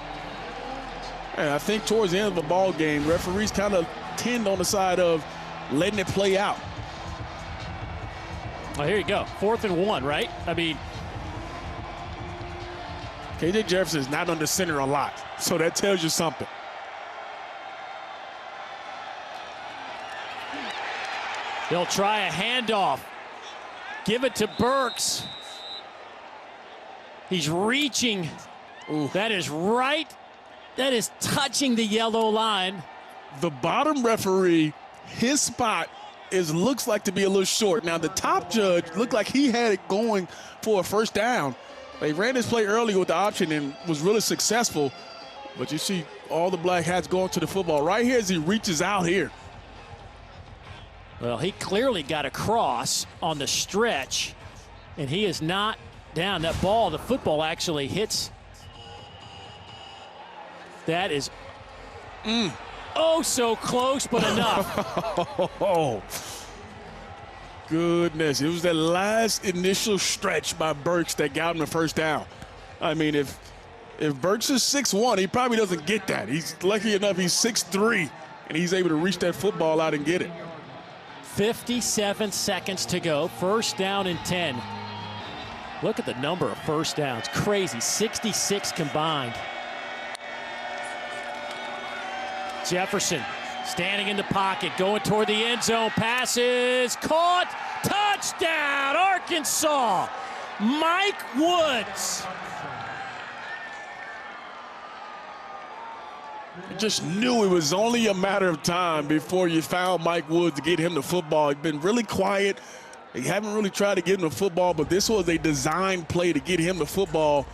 And I think towards the end of the ball game, referees kind of tend on the side of letting it play out. Well, here you go. 4th and 1, right? I mean, KJ Jefferson is not under center a lot, so that tells you something. they'll try a handoff. Give it to Burks. He's reaching. Ooh. That is right. That is touching the yellow line. The bottom referee, his spot looks like to be a little short. Now, the top judge looked like he had it going for a first down. They ran this play earlier with the option and was really successful. But you see all the black hats going to the football right here as he reaches out here. Well, he clearly got across on the stretch, and he is not down. That ball, the football actually hits. That is oh so close, but enough. Oh, goodness. It was that last initial stretch by Burks that got him the first down. I mean, if Burks is 6'1", he probably doesn't get that. He's lucky enough he's 6'3", and he's able to reach that football out and get it. 57 seconds to go. First down and 10. Look at the number of first downs. Crazy. 66 combined. Jefferson standing in the pocket, going toward the end zone. Passes caught. Touchdown, Arkansas. Mike Woods. You just knew it was only a matter of time before you found Mike Woods to get him the football. He's been really quiet. They haven't really tried to get him the football, but this was a design play to get him the football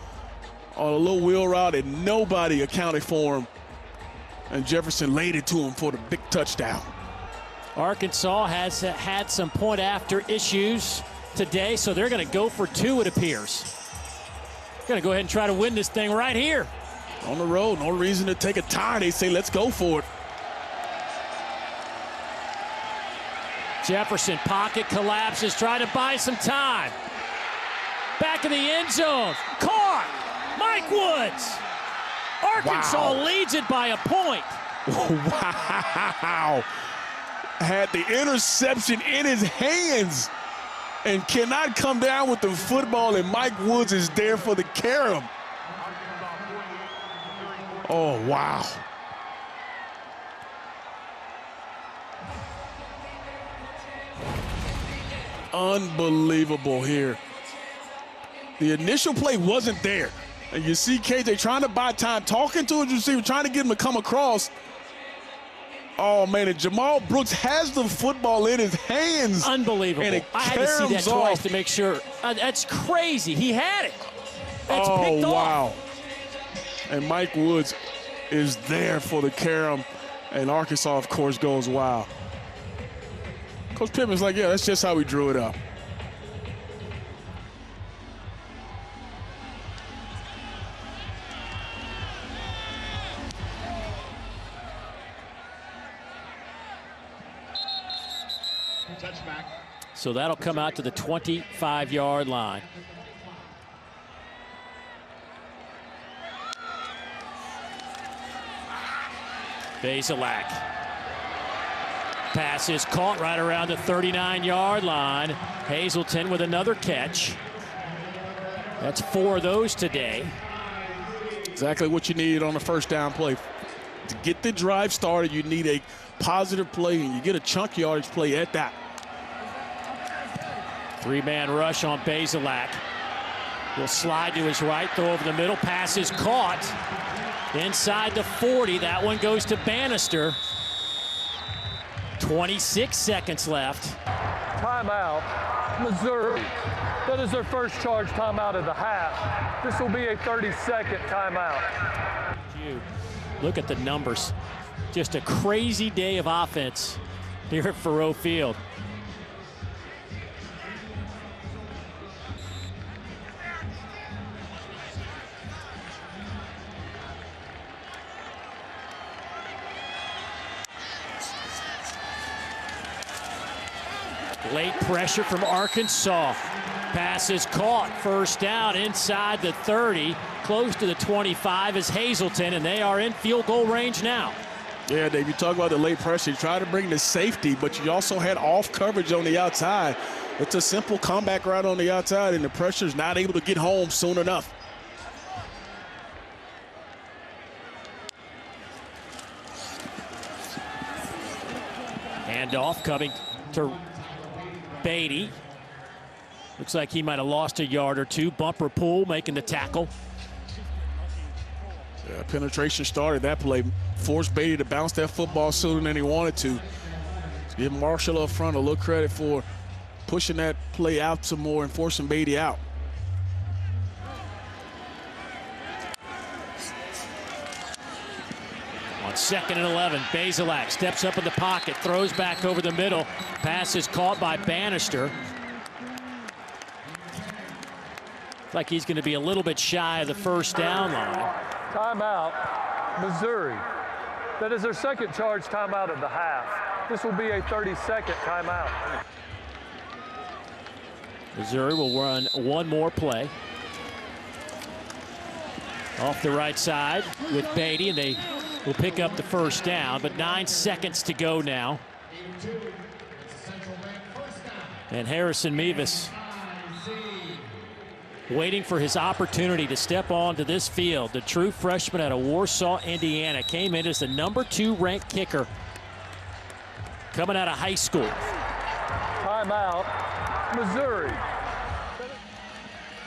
on a little wheel route, and nobody accounted for him. And Jefferson laid it to him for the big touchdown. Arkansas has had some point after issues today, so they're going to go for 2, it appears. Going to go ahead and try to win this thing right here. On the road, no reason to take a tie. They say, let's go for it. Jefferson, pocket collapses, try to buy some time. Back in the end zone, caught. Mike Woods. Arkansas leads it by a point. Wow. Had the interception in his hands and cannot come down with the football, and Mike Woods is there for the carom. Oh, wow. Unbelievable here. The initial play wasn't there. And you see KJ trying to buy time, talking to his receiver, trying to get him to come across. Oh, man, and Jamal Brooks has the football in his hands. Unbelievable. And I had to see that twice to make sure. That's crazy. He had it. That's picked off. Wow. And Mike Woods is there for the carom. And Arkansas, of course, goes wild. Coach Pittman's like, yeah, that's just how we drew it up. So that'll come out to the 25-yard line. Bazelak. Pass is caught right around the 39-yard line. Hazelton with another catch. That's 4 of those today. Exactly what you need on the first down play. To get the drive started, you need a positive play, and you get a chunk yardage play at that. 3-man rush on Bazelak. Will slide to his right, throw over the middle. Pass is caught inside the 40. That one goes to Bannister. 26 seconds left. Timeout, Missouri. That is their first charge timeout of the half. This will be a 30-second timeout. Look at the numbers. Just a crazy day of offense here at Faurot Field. Late pressure from Arkansas. Pass is caught. First down inside the 30. Close to the 25 is Hazleton, and they are in field goal range now. Yeah, Dave, you talk about the late pressure. You try to bring the safety, but you also had off coverage on the outside. It's a simple comeback route on the outside, and the pressure's not able to get home soon enough. Handoff coming to Beatty. Looks like he might have lost a yard or two. Bumper Pool making the tackle. Yeah, penetration started that play. Forced Beatty to bounce that football sooner than he wanted to. Give Marshall up front a little credit for pushing that play out some more and forcing Beatty out. On 2nd and 11, Bazelak steps up in the pocket, throws back over the middle. Pass is caught by Bannister. Looks like he's going to be a little bit shy of the first down line. Timeout, Missouri. That is their second charge timeout of the half. This will be a 30-second timeout. Missouri will run one more play. Off the right side with Beatty, and they will pick up the first down, but 9 seconds to go now. And Harrison Mevis waiting for his opportunity to step onto this field. The true freshman out of Warsaw, Indiana, came in as the #2 ranked kicker coming out of high school. Timeout, Missouri.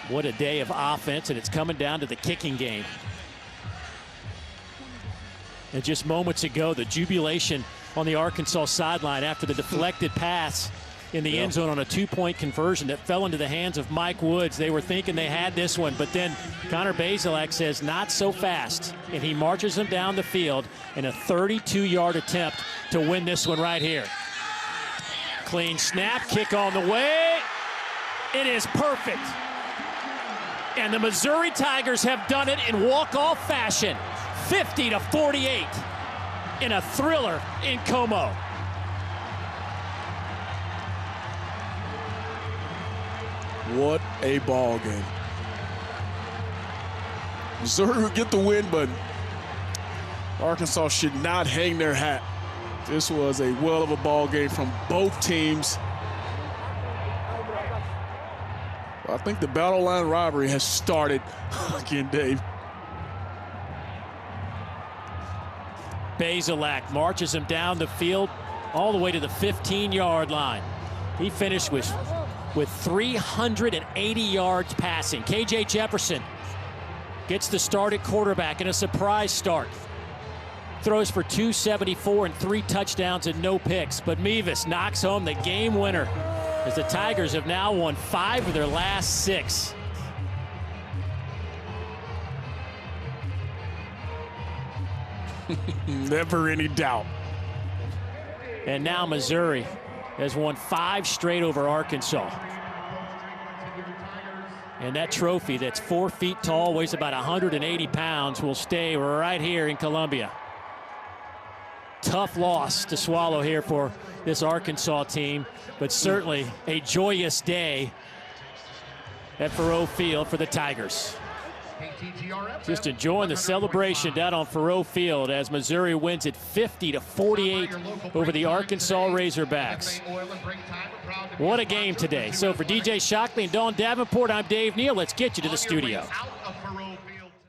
What a day of offense, and it's coming down to the kicking game. And just moments ago, the jubilation on the Arkansas sideline after the deflected pass in the end zone on a 2-point conversion that fell into the hands of Mike Woods. They were thinking they had this one, but then Connor Bazelak says not so fast, and he marches them down the field in a 32-yard attempt to win this one right here. Clean snap, kick on the way. It is perfect. And the Missouri Tigers have done it in walk-off fashion, 50-48 in a thriller in Como. What a ball game. Missouri will get the win, but Arkansas should not hang their hat. This was a well of a ball game from both teams. I think the battle line rivalry has started again, Dave. Bazelak marches him down the field all the way to the 15-yard line. He finished with 380 yards passing. KJ Jefferson gets the start at quarterback in a surprise start. Throws for 274 and 3 touchdowns and no picks. But Mevis knocks home the game winner as the Tigers have now won 5 of their last 6. Never any doubt. And now Missouri has won 5 straight over Arkansas. And that trophy that's 4 feet tall, weighs about 180 pounds, will stay right here in Columbia. Tough loss to swallow here for this Arkansas team, but certainly a joyous day at Faurot Field for the Tigers. Just enjoying the celebration down on Faurot Field as Missouri wins it 50-48 over the Arkansas Razorbacks. What a game today. So for DJ Shockley and Dawn Davenport, I'm Dave Neal. Let's get you to the studio.